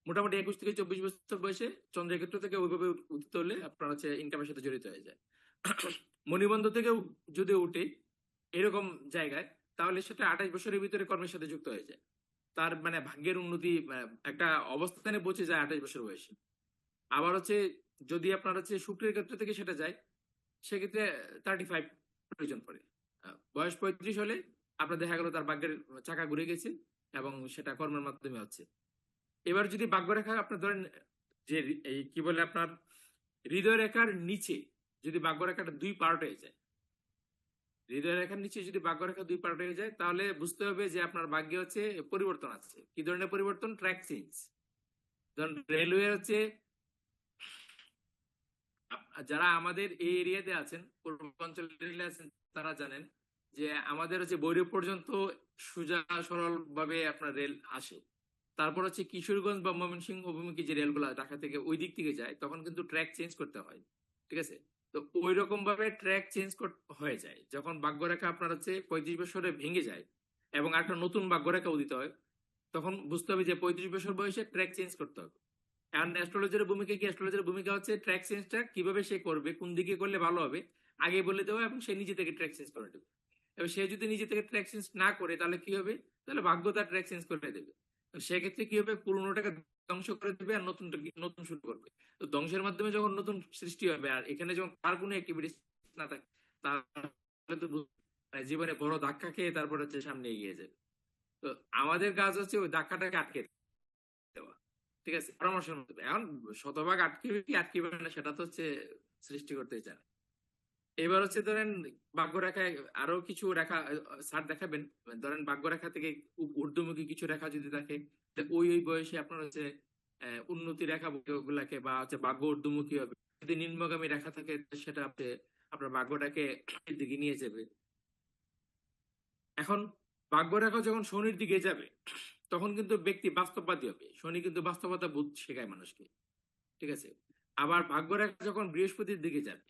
মোটামুটি 21 থেকে 24 বছর বয়সে চন্দ্রের ক্ষেত্র থেকে ওইভাবে উঠতে হলে আপনার হচ্ছে ইনকামের সাথে জড়িত হয়ে যায়। মণিবন্ধ থেকেও যদি উঠে এরকম জায়গায়, তাহলে সেটা 28 বছরের ভিতরে কর্মের সাথে যুক্ত হয়ে যায়। তার মানে ভাগ্যের উন্নতি একটা অবস্থানে পৌঁছে যায় 28 বছর বয়সে। আবার হচ্ছে যদি আপনার হচ্ছে শুক্রের ক্ষেত্র থেকে সেটা যায়, সেক্ষেত্রে 35 প্রয়োজন পড়ে। বয়স 35 হলে আপনার দেখা গেল তার ভাগ্যের চাকা ঘুরে গেছে এবং সেটা কর্মের মাধ্যমে হচ্ছে। এবার যদি ভাগ্যরেখা আপনার ধরেন যে এই কি বলে আপনার হৃদয় রেখার নিচে যদি ভাগ্যরেখাটা দুই পার্ট হয়ে যায়, হৃদয় রেখার নিচে যদি ভাগ্যরেখা দুই পার্ট হয়ে যায়, তাহলে বুঝতে হবে যে আপনার ভাগ্যে হচ্ছে পরিবর্তন আছে। কি ধরনের পরিবর্তন? Track change. ধরুন রেলওয়ে হচ্ছে, যারা আমাদের এই এরিয়াতে আছেন, পূর্বাঞ্চলের রেলে আছেন, তারা জানেন যে আমাদের হচ্ছে ভৈরব পর্যন্ত সোজা সরল ভাবে আপনার রেল আসে। তারপর হচ্ছে কিশোরগঞ্জ বা ময়মনসিংহ অভিমুখী যে রেলগুলো ঢাকা থেকে ওই দিক থেকে যায়, তখন কিন্তু ট্র্যাক চেঞ্জ করতে হয়। ঠিক আছে? তো ওই রকম ভাবে ট্র্যাক চেঞ্জ হয়ে যায় যখন ভাগ্যরেখা আপনার হচ্ছে 35 বছরে ভেঙে যায় এবং একটা নতুন ভাগ্যরেখা উদিত হয়, তখন বুঝতে হবে যে 35 বছর বয়সে ট্র্যাক চেঞ্জ করতে হবে। এখন অ্যাস্ট্রোলজারের ভূমিকা কি? অ্যাস্ট্রোলজারের ভূমিকা হচ্ছে ট্র্যাক চেঞ্জটা কিভাবে সে করবে, কোন দিকে করলে ভালো হবে আগে বলে দেওয়া, এবং সে নিজে থেকে ট্র্যাক চেঞ্জ করে দেবে। এবার সে যদি নিজে থেকে ট্র্যাক চেঞ্জ না করে, তাহলে কি হবে? তাহলে ভাগ্য তার ট্র্যাক চেঞ্জ করে দেবে। তো সেক্ষেত্রে কি হবে? পুরোনোটাকে ধ্বংস করে দেবে আর নতুন নতুন শুরু করবে। তো ধ্বংসের মাধ্যমে যখন নতুন সৃষ্টি হবে, আর এখানে যখন তার কোনো অ্যাক্টিভিটিস না থাকে, তাহলে তো মানে জীবনে বড় ধাক্কা খেয়ে তারপর হচ্ছে সামনে এগিয়ে যাবে। তো আমাদের কাজ হচ্ছে ওই ধাক্কাটাকে আটকে দেওয়া। ঠিক আছে? পরামর্শের মাধ্যমে। এখন শতভাগ আটকিবে কি আটকিবে না, সেটা তো হচ্ছে সৃষ্টি করতেই চায়। এবার হচ্ছে ধরেন ভাগ্যরেখায় আরো কিছু রেখা স্যার দেখাবেন। ধরেন ভাগ্যরেখা থেকে ঊর্ধ্বমুখী কিছু রেখা যদি থাকে, ওই ওই বয়সে আপনার হচ্ছে উন্নতি রেখা গুলাকে বা হচ্ছে ভাগ্য ঊর্ধ্বমুখী হবে। যদি নিম্নগামী রেখা থাকে, সেটা হচ্ছে আপনার ভাগ্যটাকে দিকে নিয়ে যাবে। এখন ভাগ্যরেখা যখন শনির দিকে যাবে, তখন কিন্তু ব্যক্তি বাস্তববাদী হবে। শনি কিন্তু বাস্তবতা বোধ শেখায় মানুষকে। ঠিক আছে? আবার ভাগ্যরেখা যখন বৃহস্পতির দিকে যাবে,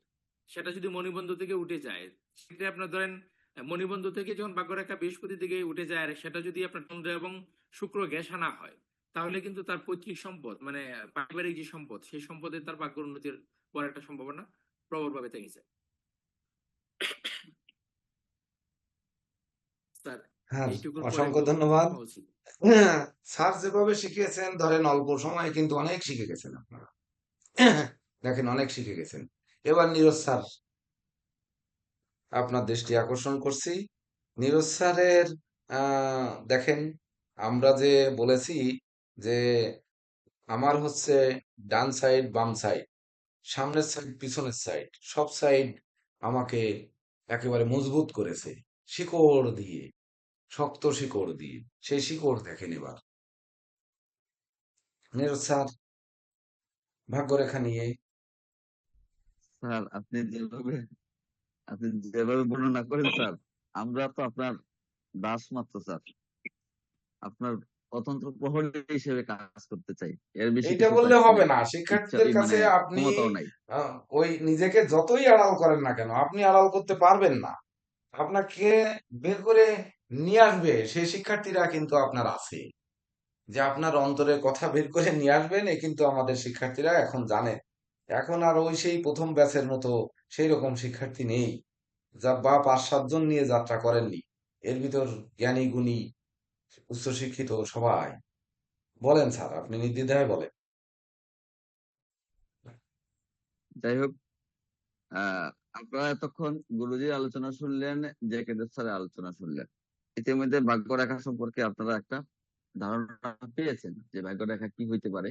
সেটা যদি মণিবন্ধ থেকে উঠে যায়, সেক্ষেত্রে আপনার ধরেন মণিবন্ধ থেকে যখন ভাগ্যরেখা বৃহস্পতির দিকে উঠে যায়, আর সেটা যদি আপনার চন্দ্র এবং শুক্র ঘেঁষা না হয়, তাহলে কিন্তু তার পৈতৃক সম্পদ মানে পারিবারিক যে সম্পদ, সেই সম্পদে তার ভাগ্য উন্নতির বড় একটা সম্ভাবনা প্রবলভাবে থেকে যায়। স্যার, হ্যাঁ, এইটুকুর পরে অসংখ্য কোনো প্রশ্ন ধন্যবাদ। উচিত? স্যার যেভাবে শিখিয়েছেন, ধরেন অল্প সময়ে কিন্তু অনেক শিখে গেছেন আপনারা। দেখেন, অনেক শিখে গেছেন। এবার নীরজ স্যার, আপনার দৃষ্টি আকর্ষণ করছি। নীরজ স্যারের দেখেন, আমরা যে বলেছি যে আমার হচ্ছে ডান সাইড, বাম সাইড, সামনের সাইড, পিছনের সাইড, সব সাইড আমাকে একেবারে মজবুত করেছে শিকড় দিয়ে, শক্ত শিকড় দিয়ে। সেই শিকড় দেখেন এবার নীরজ স্যার ভাগ্যরেখা নিয়ে। স্যার, আপনি যেভাবে বর্ণনা করেন স্যার, আমরা তো আপনার দাস মাত্র স্যার। আপনার অতন্ত্র প্রহরী হিসেবে কাজ করতে চাই, এর বেশি এইটা কিছু বললে চাচ্ছি হবে না। না, ইচ্ছা শিক্ষার্থীদের মানে কাছে আপনি ক্ষমতাও নাই। ওই নিজেকে যতই আড়াল করেন না কেন, আপনি আড়াল করতে পারবেন না। আপনাকে বের করে নিয়ে আসবে সেই শিক্ষার্থীরা কিন্তু আপনার আছে, যে আপনার অন্তরের কথা বের করে নিয়ে আসবেন, এ কিন্তু আমাদের শিক্ষার্থীরা এখন জানে। এখন আর ওই সেই প্রথম ব্যাচের মতো সেই রকম শিক্ষার্থী নেই, যা বা ৫-৭ জন নিয়ে যাত্রা করেননি। এর ভিতর জ্ঞানী গুণী উচ্চশিক্ষিত সবাই। বলেন স্যার, আপনি নির্দ্বিধায় বলেন। যাই হোক, আহ আপনারা এতক্ষণ গুরুজির আলোচনা শুনলেন, জে কে দেব স্যারের আলোচনা শুনলেন। ইতিমধ্যে ভাগ্যরেখা সম্পর্কে আপনারা একটা ধারণা পেয়েছেন যে ভাগ্যরেখা কি হইতে পারে,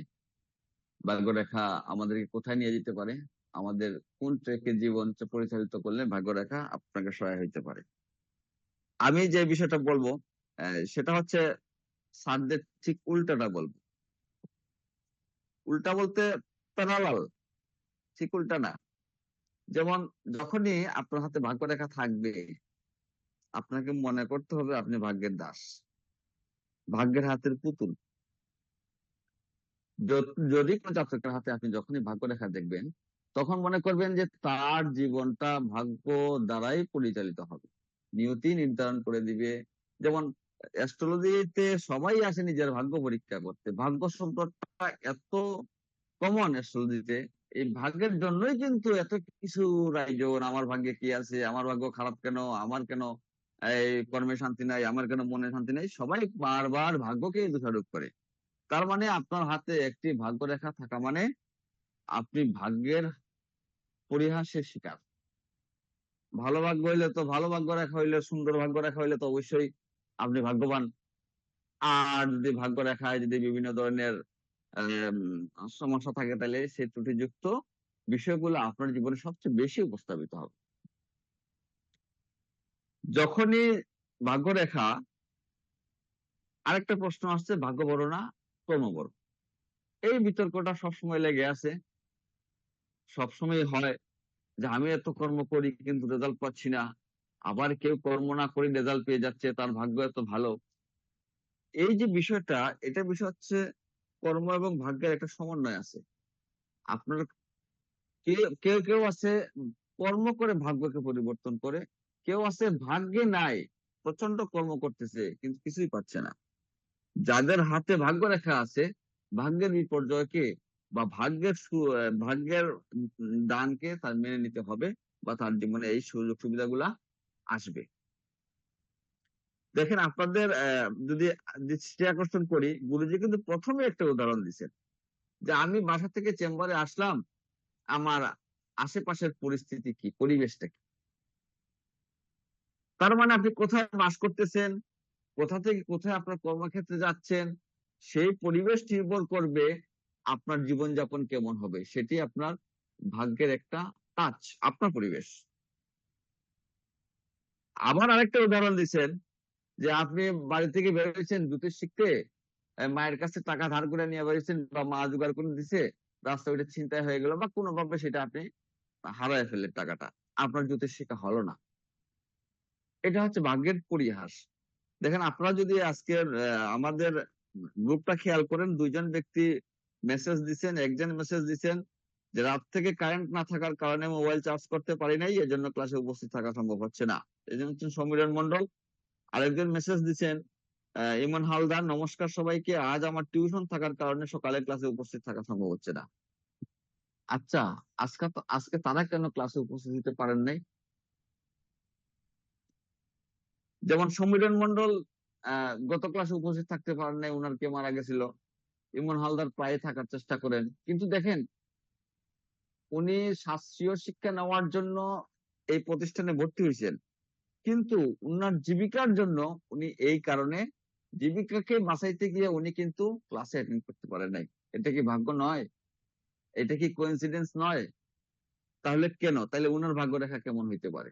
ভাগ্যরেখা আমাদেরকে কোথায় নিয়ে যেতে পারে, আমাদের কোন ট্রেকে জীবন পরিচালিত করলে ভাগ্যরেখা আপনাকে সহায় হইতে পারে। আমি যে বিষয়টা বলবো সেটা হচ্ছে স্যারদের ঠিক উল্টাটা বলবো। উল্টা বলতে প্যারালাল, ঠিক উল্টা না। যেমন যখনই আপনার হাতে ভাগ্যরেখা থাকবে, আপনাকে মনে করতে হবে আপনি ভাগ্যের দাস, ভাগ্যের হাতের পুতুল। যদি কোনো জাতকের হাতে আপনি যখনই ভাগ্যরেখা দেখবেন, তখন মনে করবেন যে তার জীবনটা ভাগ্য দ্বারাই পরিচালিত হবে, নিয়তি নির্ধারণ করে দিবে। যেমন অ্যাস্ট্রোলজিতে সবাই আসে নিজের ভাগ্য পরীক্ষা করতে, ভাগ্য শব্দটা এত কমন অ্যাস্ট্রোলজিতে। এই ভাগ্যের জন্যই কিন্তু এত কিছু রাইজন, আমার ভাগ্যে কি আছে, আমার ভাগ্য খারাপ কেন, আমার কেন এই কর্মে শান্তি নাই, আমার কেন মনে শান্তি নাই, সবাই বারবার ভাগ্যকে দোষারোপ করে। তার মানে আপনার হাতে একটি ভাগ্য রেখা থাকা মানে আপনি ভাগ্যের পরিহাসের শিকার। ভালো ভাগ্য হইলে তো, ভালো ভাগ্য রেখা হইলে, সুন্দর ভাগ্য রেখা হইলে তো অবশ্যই আপনি ভাগ্যবান। আর যদি ভাগ্য রেখায় যদি বিভিন্ন ধরনের সমস্যা থাকে, তাহলে সেই ত্রুটিযুক্ত বিষয়গুলো আপনার জীবনে সবচেয়ে বেশি উপস্থাপিত হবে। যখনই ভাগ্যরেখা, আরেকটা প্রশ্ন আসছে, ভাগ্য বড় না কর্ম বড়? এই বিতর্কটা সবসময় লেগে আছে, সবসময় হয় যে আমি এত কর্ম করি কিন্তু রেজাল্ট পাচ্ছি না, আবার কেউ কর্ম না করে রেজাল্ট পেয়ে যাচ্ছে, তার ভাগ্য এত ভালো। এই যে বিষয়টা, এটা বিষয় হচ্ছে কর্ম এবং ভাগ্যের একটা সমন্বয় আছে। আপনার কেউ কেউ কেউ আছে কর্ম করে ভাগ্যকে পরিবর্তন করে, কেউ আছে ভাগ্যে নাই, প্রচন্ড কর্ম করতেছে কিন্তু কিছুই পাচ্ছে না। যাদের হাতে ভাগ্য রেখা আছে, ভাগ্যের বিপর্যয়কে বা ভাগ্যের দানকে তার মেনে নিতে হবে, বা তার জীবনে এই সুযোগ সুবিধাগুলা আসবে। দেখেন আপনাদের যদি দৃষ্টি আকর্ষণ করি, গুরুজি কিন্তু প্রথমে একটা উদাহরণ দিচ্ছেন যে আমি বাসা থেকে চেম্বারে আসলাম, আমার আশেপাশের পরিস্থিতি কি, পরিবেশটা কি। তার মানে আপনি কোথায় বাস করতেছেন, কোথা থেকে কোথায় আপনার কর্মক্ষেত্রে যাচ্ছেন, সেই পরিবেশ নির্ভর করবে আপনার জীবনযাপন কেমন হবে। সেটি আপনার ভাগ্যের একটা টাচ, আপনার পরিবেশ। আবার আরেকটা উদাহরণ দিচ্ছেন যে আপনি বাড়ি থেকে বেরোচ্ছেন জ্যোতিষ শিখতে, মায়ের কাছে টাকা ধার করে নিয়ে বেরিয়েছেন বা মা জোগাড় করে দিছে, রাস্তা ওইটা ছিনতাই হয়ে গেল বা কোনোভাবে সেটা আপনি হারায় ফেললেন, টাকাটা আপনার জ্যোতিষ শিক্ষা হলো না। এটা হচ্ছে ভাগ্যের পরিহাস। দেখেন আপনারা যদি আজকের আমাদের গ্রুপটা খেয়াল করেন, দুইজন ব্যক্তি মেসেজ দিচ্ছেন। একজন মেসেজ দিচ্ছেন যে রাত থেকে কারেন্ট না থাকার কারণে মোবাইল চার্জ করতে পারি নাই, এজন্য ক্লাসে উপস্থিত থাকা সম্ভব হচ্ছে না। একজন হচ্ছেন সমীরণ মন্ডল। আরেকজন মেসেজ দিচ্ছেন ইমন হালদার, নমস্কার সবাইকে, আজ আমার টিউশন থাকার কারণে সকালে ক্লাসে উপস্থিত থাকা সম্ভব হচ্ছে না। আচ্ছা, আজকে তারা কেন ক্লাসে উপস্থিত হতে পারেন নাই? যেমন সমীরণ মন্ডল গত ক্লাসে উপস্থিত থাকতে পারেন নাই, উনার কে মারা গেছিল। ইমন হালদার প্রায় থাকার চেষ্টা করেন, কিন্তু দেখেন উনি শাস্ত্রীয় শিক্ষা নেওয়ার জন্য এই প্রতিষ্ঠানে ভর্তি হয়েছেন, কিন্তু উনার জীবিকার জন্য উনি এই কারণে জীবিকাকে বাঁচাইতে গিয়ে উনি কিন্তু ক্লাসে অ্যাটেন্ড করতে পারেন নাই। এটা কি ভাগ্য নয়? এটা কি কোইন্সিডেন্স নয়? তাহলে কেন, তাহলে উনার ভাগ্য রেখা কেমন হইতে পারে?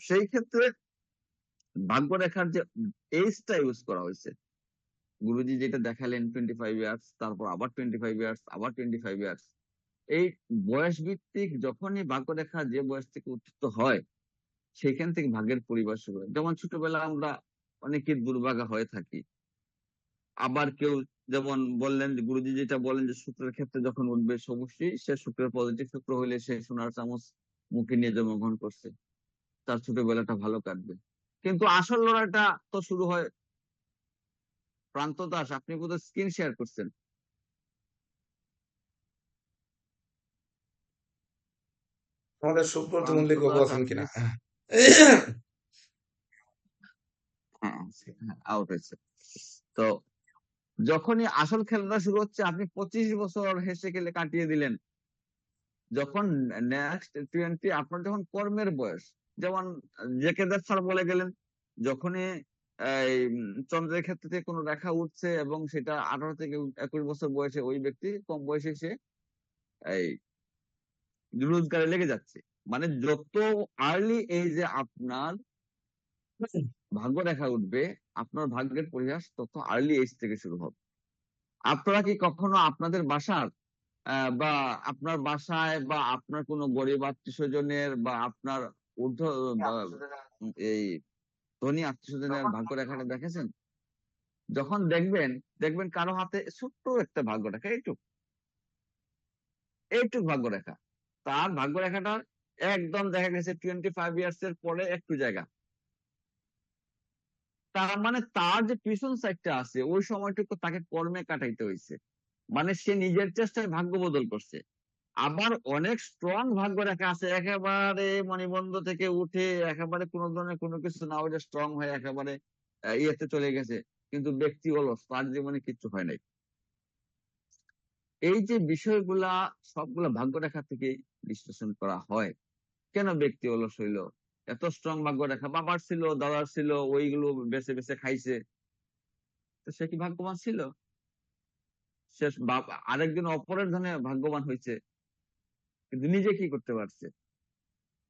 সেই ক্ষেত্রে ভাগ্য রেখার যে এজটা ইউজ করা হয়েছে, গুরুজি যেটা দেখালেন 25 ইয়ার্স, তারপর আবার 25 ইয়ার্স, আবার 25 ইয়ার্স, এই বয়স ভিত্তিক যখনই ভাগ্যরেখা যে বয়স থেকে উত্থিত হয়, সেখান থেকে ভাগ্যের পরিবার শুরু হয়। যেমন ছোটবেলা আমরা অনেকে দুর্ভাগা হয়ে থাকি। আবার কেউ যেমন বললেন, গুরুজি যেটা বলেন যে শুক্রের ক্ষেত্রে যখন উঠবে, অবশ্যই সে শুক্রের পজিটিভ শুক্র হইলে সে সোনার চামচ মুখে নিয়ে জন্মগ্রহণ করছে, তার ছোটবেলাটা ভালো কাটবে। কিন্তু আসল লড়াইটা তো শুরু হয়। প্রান্ত দাস, আপনি বোধহয় স্ক্রিন শেয়ার করছেন। আমাদের সুব্রত প্রান্ত মল্লিক বাবু দাস, আছেন আপনি কিনা? হ্যাঁ, আউট হয়েছে। তো যখনই আসল খেলাটা শুরু হচ্ছে, আপনি 25 বছর হেসে খেলে কাটিয়ে দিলেন। যখন নেক্সট 20, আপনার যখন কর্মের বয়স, যেমন জেকেদার স্যার বলে গেলেন, যখনই এই চন্দ্রের ক্ষেত্রে থেকে কোনো রেখা উঠছে এবং সেটা 18 থেকে 21 বছর বয়সে ওই ব্যক্তি কম বয়সে সে এই রোজগারে লেগে যাচ্ছে। মানে যত আর্লি এজে আপনার ভাগ্য রেখা উঠবে, আপনার ভাগ্যের পরিহাস তত আর্লি এজ থেকে শুরু হবে। আপনারা কি কখনো আপনাদের বাসার বা আপনার বাসায় বা আপনার কোনো গরিব আত্মীয় স্বজনের বা আপনার ঊর্ধ্ব বা এই ধনী আত্মীয় স্বজনের ভাগ্য রেখাটা দেখেছেন? যখন দেখবেন, দেখবেন কারো হাতে ছোট্ট একটা ভাগ্য রেখা, এইটুক ভাগ্য রেখা, তার ভাগ্য রেখাটা একদম দেখা গেছে 25 ইয়ার্স এর পরে একটু জায়গা। তার মানে তার যে পিছন সাইডটা আছে ওই সময়টুকু তাকে কর্মে কাটাইতে হয়েছে। মানে সে নিজের চেষ্টায় ভাগ্য বদল করছে। আবার অনেক স্ট্রং ভাগ্য রেখা আছে, একেবারে মণিবন্ধ থেকে উঠে একেবারে কোনো ধরনের কোনো কিছু না ওইটা স্ট্রং হয়ে একেবারে ইয়েতে চলে গেছে, কিন্তু ব্যক্তি অলস, তার জীবনে কিছু হয় নাই। এই যে বিষয়গুলা সবগুলা ভাগ্য রেখা থেকে বিশ্লেষণ করা হয়। কেন ব্যক্তি অলস হইলো? এত স্ট্রং ভাগ্য রেখা বাবার ছিল, দাদার ছিল, ওইগুলো বেছে বেছে খাইছে, তো সে কি ভাগ্যবান ছিল? সে আরেকজন অপরের ধনে ভাগ্যবান হয়েছে, কিন্তু নিজে কি করতে পারছে?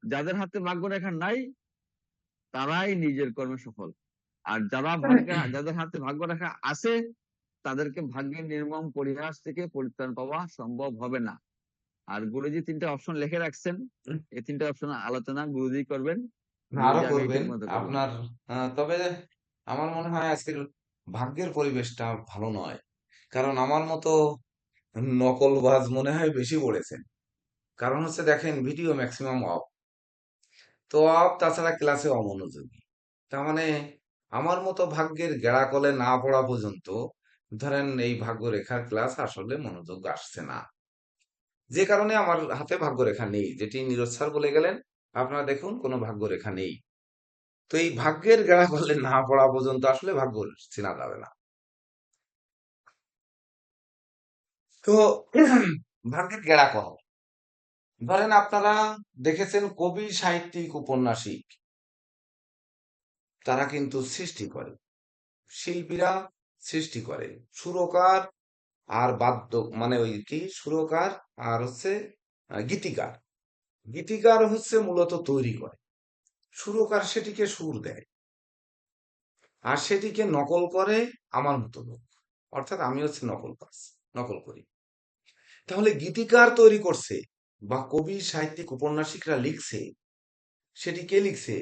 যাদের হাতে ভাগ্য রেখা নাই তারাই নিজের কর্মে সফল। আর যাদের হাতে ভাগ্য রেখা আছে তাদেরকে ভাগ্যের নির্মম পরিহাস থেকে পরিত্রাণ পাওয়া সম্ভব হবে না। আর গুরুজি 3টা অপশন লিখে রাখছেন, এই 3টা অপশন আলোচনা গুরুজি করবেন, আরো গুরুজি আমি করবেন এইটুকু মতো করলাম। আপনার। তবে আমার মনে হয় আজকের ভাগ্যের পরিবেশটা ভালো নয়, কারণ আমার মতো নকলবাজ মনে হয় বেশি পড়েছেন। কারণ হচ্ছে দেখেন ভিডিও ম্যাক্সিমাম অফ, তো অফ, তাছাড়া ক্লাসে অমনোযোগী। তার মানে আমার মতো ভাগ্যের গেড়া কলে না পড়া পর্যন্ত ধরেন এই ভাগ্য রেখার ক্লাস আসলে মনোযোগ আসছে না, যে কারণে আমার হাতে ভাগ্যরেখা নেই, যেটি নীরজ স্যার বলে গেলেন। আপনারা দেখুন কোনো ভাগ্যরেখা নেই। তো এই ভাগ্যের গেড়া করলে না পড়া পর্যন্ত আসলে ভাগ্য চেনা যাবে না। তো ভাগ্যের গেড়া করা, ধরেন আপনারা দেখেছেন কবি, সাহিত্যিক, উপন্যাসিক, তারা কিন্তু সৃষ্টি করে, শিল্পীরা সৃষ্টি করে, সুরকার আর বাদ্য মানে ওই কি সুরকার আর হচ্ছে গীতিকার। গীতিকার হচ্ছে মূলত তৈরি করে, সুরকার সেটিকে সুর দেয়, আর সেটিকে নকল করে আমার মতো লোক, অর্থাৎ আমি হচ্ছে নকল করি। তাহলে গীতিকার তৈরি করছে বা কবি, সাহিত্যিক, উপন্যাসিকরা লিখছে, সেটি কে লিখছে?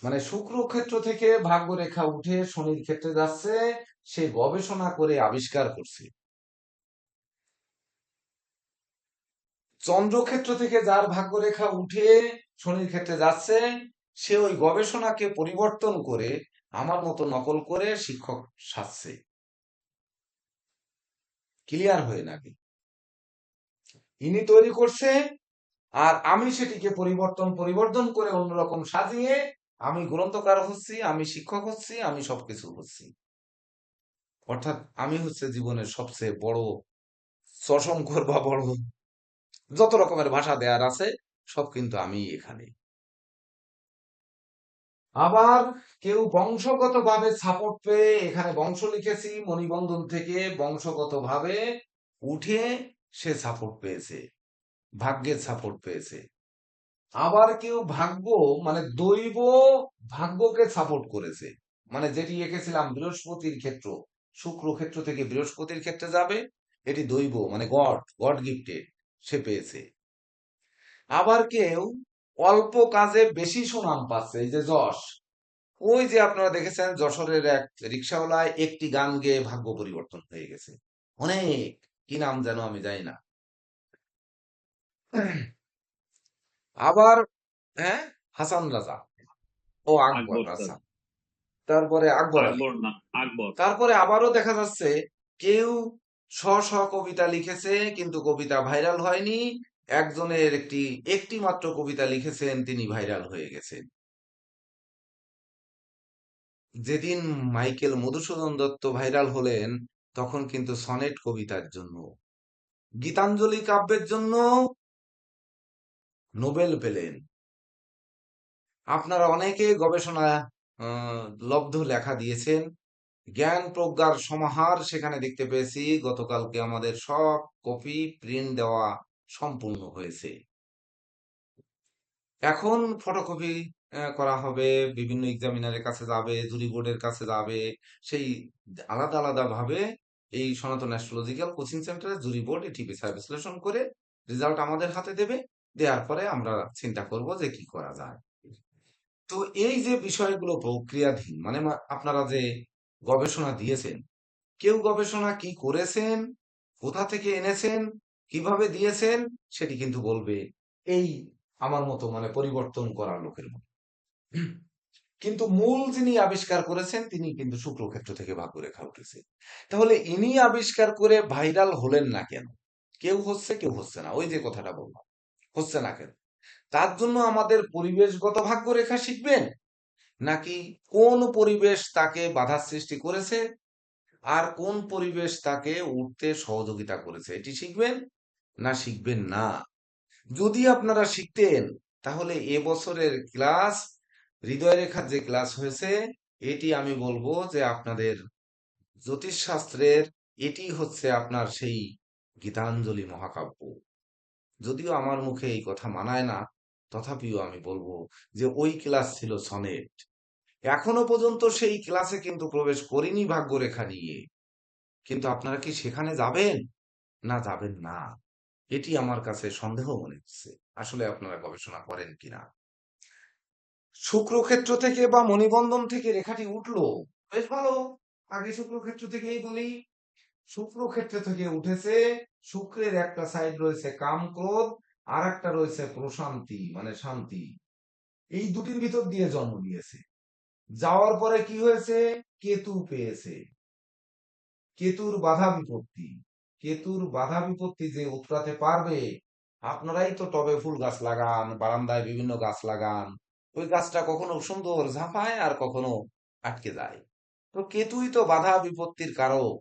মানে শুক্র ক্ষেত্র থেকে ভাগ্যরেখা উঠে শনির ক্ষেত্রে যাচ্ছে, সে গবেষণা করে আবিষ্কার করছে। চন্দ্রক্ষেত্র থেকে যার ভাগ্যরেখা উঠে শনির ক্ষেত্রে যাচ্ছে, সে ওই গবেষণাকে পরিবর্তন করে আমার মতো নকল করে শিক্ষক সাজছে। ক্লিয়ার হয়ে নাকি? ইনি তৈরি করছে, আর আমি সেটিকে পরিবর্তন করে অন্যরকম সাজিয়ে আমি গ্রন্থকার হচ্ছি, আমি শিক্ষক হচ্ছি, আমি সবকিছু হচ্ছি। অর্থাৎ আমি হচ্ছে জীবনের সবচেয়ে বড় সশঙ্কর বা বড়, যত রকমের ভাষা দেয়ার আছে সব কিন্তু আমি এখানে। আবার কেউ বংশগত ভাবে সাপোর্ট পেয়ে, এখানে বংশ লিখেছি মণিবন্ধন থেকে, বংশগত ভাবে উঠে সে সাপোর্ট পেয়েছে, ভাগ্যের সাপোর্ট পেয়েছে। আবার কেউ ভাগ্য মানে দৈব ভাগ্যকে সাপোর্ট করেছে, মানে যেটি এঁকেছিলাম বৃহস্পতির ক্ষেত্র, শুক্র ক্ষেত্র থেকে বৃহস্পতির ক্ষেত্রে যাবে, এটি দৈব মানে গড গিফটেড, সে পেয়েছে। আবার কেউ অল্প কাজে বেশি সুনাম পাচ্ছে, এই যে যশ, ওই যে আপনারা দেখেছেন যশোরের এক রিক্সাওয়ালায় একটি গান গেয়ে ভাগ্য পরিবর্তন হয়ে গেছে, অনেক, কি নাম যেন আমি জানি না। আবার হ্যাঁ, হাসান রাজা ও আকবর, আকবর স্যার, আচ্ছা, তারপরে আকবর আলী। আকবর না, আকবর। তারপরে আবারও দেখা যাচ্ছে কেউ শ শ কবিতা লিখেছে কিন্তু কবিতা ভাইরাল হয়নি। একজনের একটি মাত্র কবিতা লিখেছেন, তিনি ভাইরাল হয়ে গেছেন। যেদিন মাইকেল মধুসূদন দত্ত ভাইরাল হলেন, তখন কিন্তু সনেট কবিতার জন্য, গীতাঞ্জলি কাব্যের জন্য নোবেল পেলেন। আপনারা অনেকে গবেষণা লব্ধ লেখা দিয়েছেন, জ্ঞান প্রজ্ঞার সমাহার সেখানে দেখতে পেয়েছি। গতকালকে আমাদের সব কপি প্রিন্ট দেওয়া সম্পূর্ণ হয়েছে। এখন ফটোকপি করা হবে, বিভিন্ন এক্সামিনারের কাছে যাবে, জুরি বোর্ডের কাছে যাবে। সেই আলাদা আলাদা ভাবে এই সনাতন অ্যাস্ট্রোলজিক্যাল কোচিং সেন্টারে জুরি বোর্ড এটি বিচার বিশ্লেষণ করে রেজাল্ট আমাদের হাতে দেবে। দেওয়ার পরে আমরা চিন্তা করব যে কি করা যায়। তো এই যে বিষয়গুলো প্রক্রিয়াধীন, মানে আপনারা যে গবেষণা দিয়েছেন, কেউ গবেষণা কি করেছেন, কোথা থেকে এনেছেন, কিভাবে দিয়েছেন, সেটি কিন্তু বলবে এই আমার মতো মানে পরিবর্তন করা লোকের মতো। কিন্তু মূল যিনি আবিষ্কার করেছেন তিনি কিন্তু শুক্রক্ষেত্র থেকে ভাগ্যরেখা উঠেছে। তাহলে ইনি আবিষ্কার করে ভাইরাল হলেন না কেন? কেউ হচ্ছে, কেউ হচ্ছে না, ওই যে কথাটা বললাম, হচ্ছে না কেন? তার জন্য আমাদের পরিবেশগত ভাগ্যরেখা শিখবেন, নাকি কোন পরিবেশ তাকে বাধার সৃষ্টি করেছে আর কোন পরিবেশ তাকে উঠতে সহযোগিতা করেছে এটি শিখবেন, না শিখবেন না? যদি আপনারা শিখতেন, তাহলে এবছরের ক্লাস, হৃদয়রেখার যে ক্লাস হয়েছে, এটি আমি বলবো যে আপনাদের জ্যোতিষশাস্ত্রের এটি হচ্ছে আপনার সেই গীতাঞ্জলি মহাকাব্য। যদিও আমার মুখে এই কথা মানায় না, তথাপিও আমি বলবো যে ওই ক্লাস ছিল সনেট। এখনো পর্যন্ত সেই ক্লাসে কিন্তু প্রবেশ করিনি ভাগ্যরেখা নিয়ে। কিন্তু আপনারা কি সেখানে যাবেন, না যাবেন না? এটি আমার কাছে সন্দেহ মনে হচ্ছে। আসলে আপনারা গবেষণা করেন কিনা। শুক্রক্ষেত্র থেকে বা মণিবন্ধন থেকে রেখাটি উঠলো, বেশ ভালো। আগে শুক্রক্ষেত্র থেকেই বলি। শুক্রক্ষেত্র থেকে উঠেছে, শুক্রের একটা সাইড রয়েছে কাম ক্রোধ, আর একটা রয়েছে প্রশান্তি মানে শান্তি। এই দুটির ভিতর দিয়ে জন্ম নিয়েছে। যাওয়ার পরে কি হয়েছে? কেতু পেয়েছে। কেতুর বাধা বিপত্তি, কেতুর বাধা বিপত্তি যে উতরাতে পারবে। আপনারাই তো টবে ফুল গাছ লাগান, বারান্দায় বিভিন্ন গাছ লাগান, ওই গাছটা কখনো সুন্দর ঝাঁপায় আর কখনো আটকে যায়। তো কেতুই তো বাধা বিপত্তির কারক।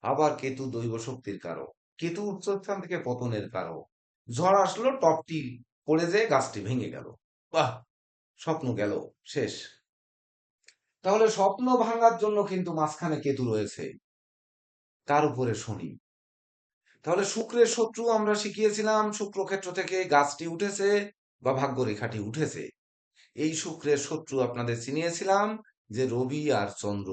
আবার কেতু দৈব শক্তির কারক, কেতু উচ্চস্থান থেকে পতনের কারক। ঝড় আসলো, টপটি পড়ে যেয়ে গাছটি ভেঙে গেল, বাহ, স্বপ্ন গেল, শেষ। তাহলে স্বপ্ন ভাঙার জন্য কিন্তু মাঝখানে কেতু রয়েছে, তার উপরে শনি। তাহলে শুক্রের শত্রু আমরা শিখিয়েছিলাম, শুক্রক্ষেত্র থেকে গাছটি উঠেছে বা ভাগ্যরেখাটি উঠেছে। এই শুক্রের শত্রু আপনাদের চিনিয়েছিলাম যে রবি আর চন্দ্র।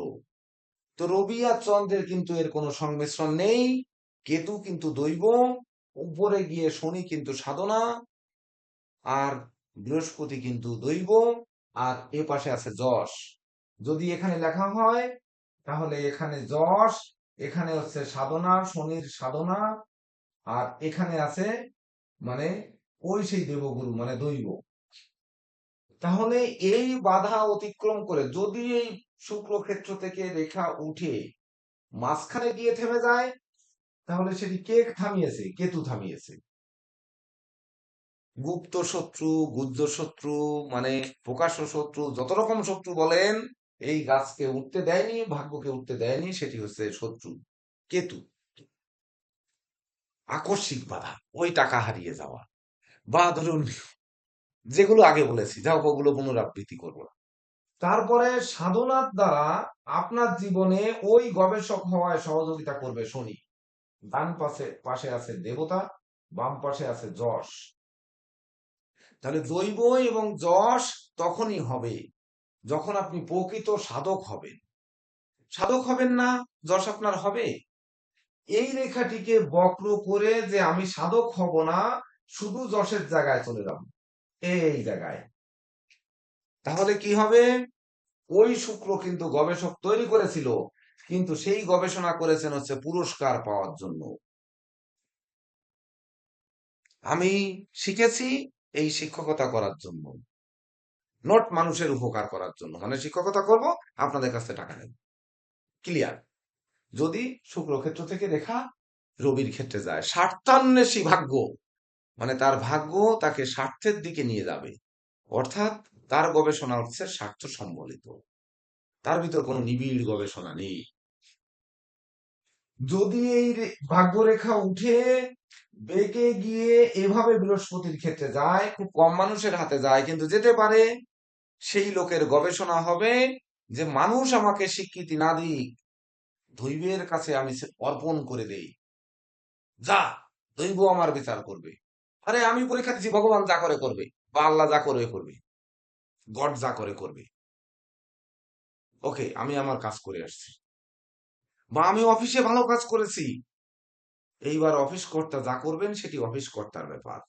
তো রবি আর চন্দ্রের কিন্তু এর কোনো সংমিশ্রণ নেই। কেতু কিন্তু দৈব, উপরে গিয়ে শনি কিন্তু সাধনা, আর বৃহস্পতি কিন্তু দৈব, আর এ পাশে আছে যশ। যদি এখানে লেখা হয় তাহলে এখানে যশ, এখানে হচ্ছে সাধনা, শনির সাধনা, আর এখানে আছে মানে ওই সেই দেবগুরু মানে দৈব। তাহলে এই বাধা অতিক্রম করে যদি এই শুক্রক্ষেত্র থেকে রেখা উঠে মাঝখানে গিয়ে থেমে যায়, তাহলে সেটি কে থামিয়েছে? কেতু থামিয়েছে। গুপ্ত শত্রু, গুহ্য শত্রু, মানে প্রকাশ্য শত্রু, যত রকম শত্রু বলেন, এই গাছকে উঠতে দেয়নি, ভাগ্যকে উঠতে দেয়নি, সেটি হচ্ছে শত্রু কেতু। আকস্মিক বাধা, ওই টাকা হারিয়ে যাওয়া, বা ধরুন যেগুলো আগে বলেছি, যাও ওগুলো পুনরাবৃত্তি করবো না। তারপরে সাধনার দ্বারা আপনার জীবনে ওই গবেষক হওয়ায় সহযোগিতা করবে শনি। ডান পাশে পাশে আছে দেবতা, বাম পাশে আছে যশ। তাহলে দৈব এবং যশ তখনই হবে যখন আপনি প্রকৃত সাধক হবেন। সাধক হবেন না, যশ আপনার হবে? এই রেখাটিকে বক্র করে যে আমি সাধক হব না, শুধু যশের জায়গায় চলে যাব, এই জায়গায়, তাহলে কি হবে? ওই শুক্র কিন্তু গবেষক তৈরি করেছিল, কিন্তু সেই গবেষণা করেছেন হচ্ছে পুরস্কার পাওয়ার জন্য। আমি শিখেছি, এই শিক্ষকতা করার জন্য, নট মানুষের উপকার করার জন্য। মানে শিক্ষকতা করব, আপনাদের কাছ থেকে টাকা নেব। ক্লিয়ার? যদি শুক্র ক্ষেত্র থেকে রেখা রবির ক্ষেত্রে যায়, স্বার্থান্বেষী ভাগ্য, মানে তার ভাগ্য তাকে স্বার্থের দিকে নিয়ে যাবে। অর্থাৎ তার গবেষণা হচ্ছে স্বার্থ সম্বলিত, তার ভিতর কোনো নিবিড় গবেষণা নেই। যদি এই ভাগ্যরেখা উঠে বেঁকে গিয়ে এভাবে বৃহস্পতির ক্ষেত্রে যায়, খুব কম মানুষের হাতে যায়, কিন্তু যেতে পারে, সেই লোকের গবেষণা হবে যে মানুষ আমাকে স্বীকৃতি না দিক, দৈবের কাছে আমি অর্পণ করে দেই, যা দৈব আমার বিচার করবে। আরে আমি পরীক্ষা দিচ্ছি, ভগবান যা করে করবে, বা আল্লাহ যা করে করবে, গড যা করে করবে, ওকে আমি আমার কাজ করে আসছি। বা আমি অফিসে ভালো কাজ করেছি, এইবার অফিস কর্তা যা করবেন সেটি অফিস কর্তার ব্যাপার,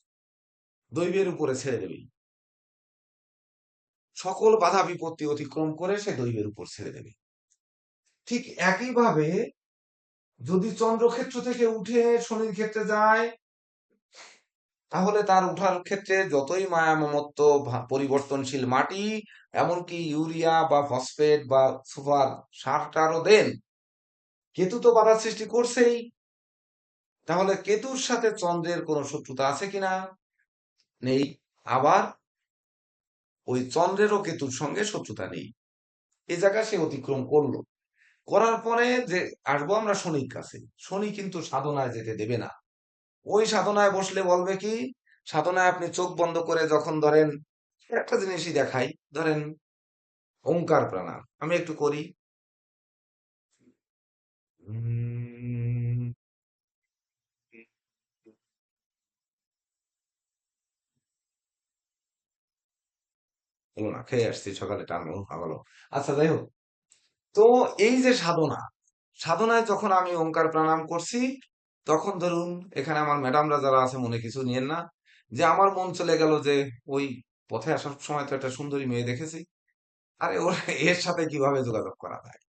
দৈবের উপরে ছেড়ে দেবেন। সকল বাধা বিপত্তি অতিক্রম করে সে দৈবের উপর ছেড়ে দেবে। ঠিক একইভাবে যদি চন্দ্রক্ষেত্র থেকে উঠে শনির ক্ষেত্রে যায়, তাহলে তার উঠার ক্ষেত্রে যতই মায়া মমত্ব, পরিবর্তনশীল মাটি, এমনকি ইউরিয়া বা ফসফেট বা সুপার সার টারও দেন, কেতু তো বাধা সৃষ্টি করছেই। তাহলে কেতুর সাথে চন্দ্রের কোনো শত্রুতা আছে কিনা? নেই। আবার ওই চন্দ্রেরও কেতুর সঙ্গে শত্রুতা নেই। এই জায়গা সে অতিক্রম করলো। করার পরে যে আসবো আমরা শনির কাছে, শনি কিন্তু সাধনায় যেতে দেবে না। ওই সাধনায় বসলে বলবে কি, সাধনায় আপনি চোখ বন্ধ করে যখন ধরেন, একটা জিনিসই দেখাই, ধরেন ওঙ্কার প্রাণায়াম আমি একটু করি। হলো না, খেয়ে আসছি সকালে, টানলো ভালো। আচ্ছা যাই হোক, তো এই যে সাধনা, সাধনায় যখন আমি ওঙ্কার প্রাণায়াম করছি, তখন ধরুন এখানে আমার ম্যাডামরা যারা আছে মনে কিছু নিয়েন না, যে আমার মন চলে গেল যে ওই পথে আসার সময় তো একটা সুন্দরী মেয়ে দেখেছি, আরে ওর এর সাথে কিভাবে যোগাযোগ করা যায়।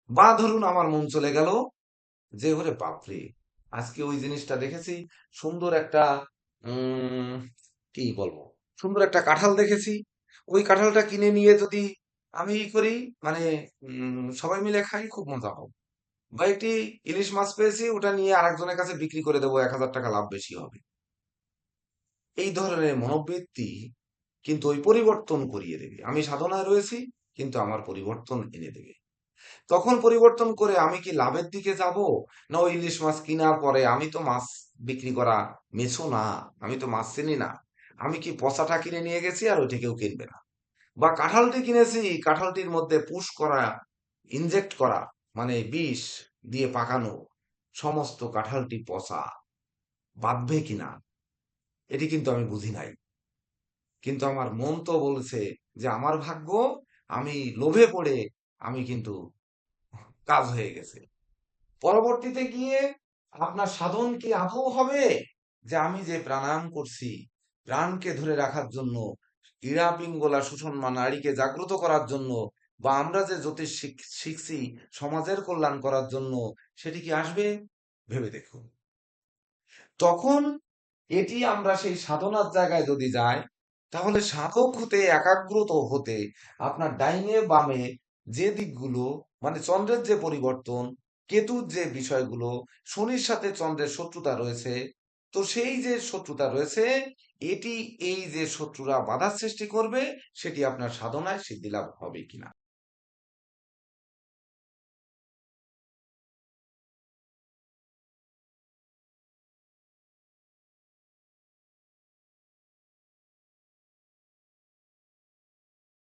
বা ধরুন আমার মন চলে গেল যে ওরে বাপরে, আজকে ওই জিনিসটা দেখেছি, সুন্দর একটা উম কি বলবো, সুন্দর একটা কাঁঠাল দেখেছি, ওই কাঁঠালটা কিনে নিয়ে যদি আমি ই করি, মানে সবাই মিলে খাই, খুব মজা হবে। বা একটি ইলিশ মাছ পেয়েছি, ওটা নিয়ে আরেকজনের কাছে বিক্রি করে দেবো, 1000 টাকা লাভ বেশি হবে। এই ধরনের মনোবৃত্তি কিন্তু ওই পরিবর্তন করিয়ে দেবে। আমি সাধনায় রয়েছি, কিন্তু আমার পরিবর্তন এনে দেবে। তখন পরিবর্তন করে আমি কি লাভের দিকে যাব, না ওই ইলিশ মাছ কেনার পরে, আমি তো মাছ বিক্রি করা মেছো না, আমি তো মাছ চিনি না, আমি কি পচাটা কিনে নিয়ে গেছি আর ওইটা কেউ কিনবে না। বা কাঁঠালটি কিনেছি, কাঁঠালটির মধ্যে পুশ করা, ইনজেক্ট করা, মানে বিষ দিয়ে পাকানো, সমস্ত কাঁঠালটি পচা, বাঁধবে কিনা এটি কিন্তু আমি বুঝি নাই, কিন্তু আমার মন তো বলছে যে আমার ভাগ্য, আমি লোভে পড়ে আমি কিন্তু কাজ হয়ে গেছে। পরবর্তীতে গিয়ে আপনার সাধন কি আদৌ হবে, যে আমি যে প্রাণায়াম করছি প্রাণকে ধরে রাখার জন্য, ইড়া পিঙ্গলা সুষমা নারীকে জাগ্রত করার জন্য, বা আমরা যে জ্যোতিষ শিখছি সমাজের কল্যাণ করার জন্য, সেটি কি আসবে? ভেবে দেখুন। তখন এটি আমরা সেই সাধনার জায়গায় যদি যাই, তাহলে সাধক হতে, একাগ্রত হতে, আপনার ডাইনে বামে যে দিকগুলো, মানে চন্দ্রের যে পরিবর্তন, কেতুর যে বিষয়গুলো, শনির সাথে চন্দ্রের শত্রুতা রয়েছে, তো সেই যে শত্রুতা রয়েছে, এটি এই যে শত্রুরা বাধার সৃষ্টি করবে, সেটি আপনার সাধনায় সিদ্ধিলাভ হবে কিনা।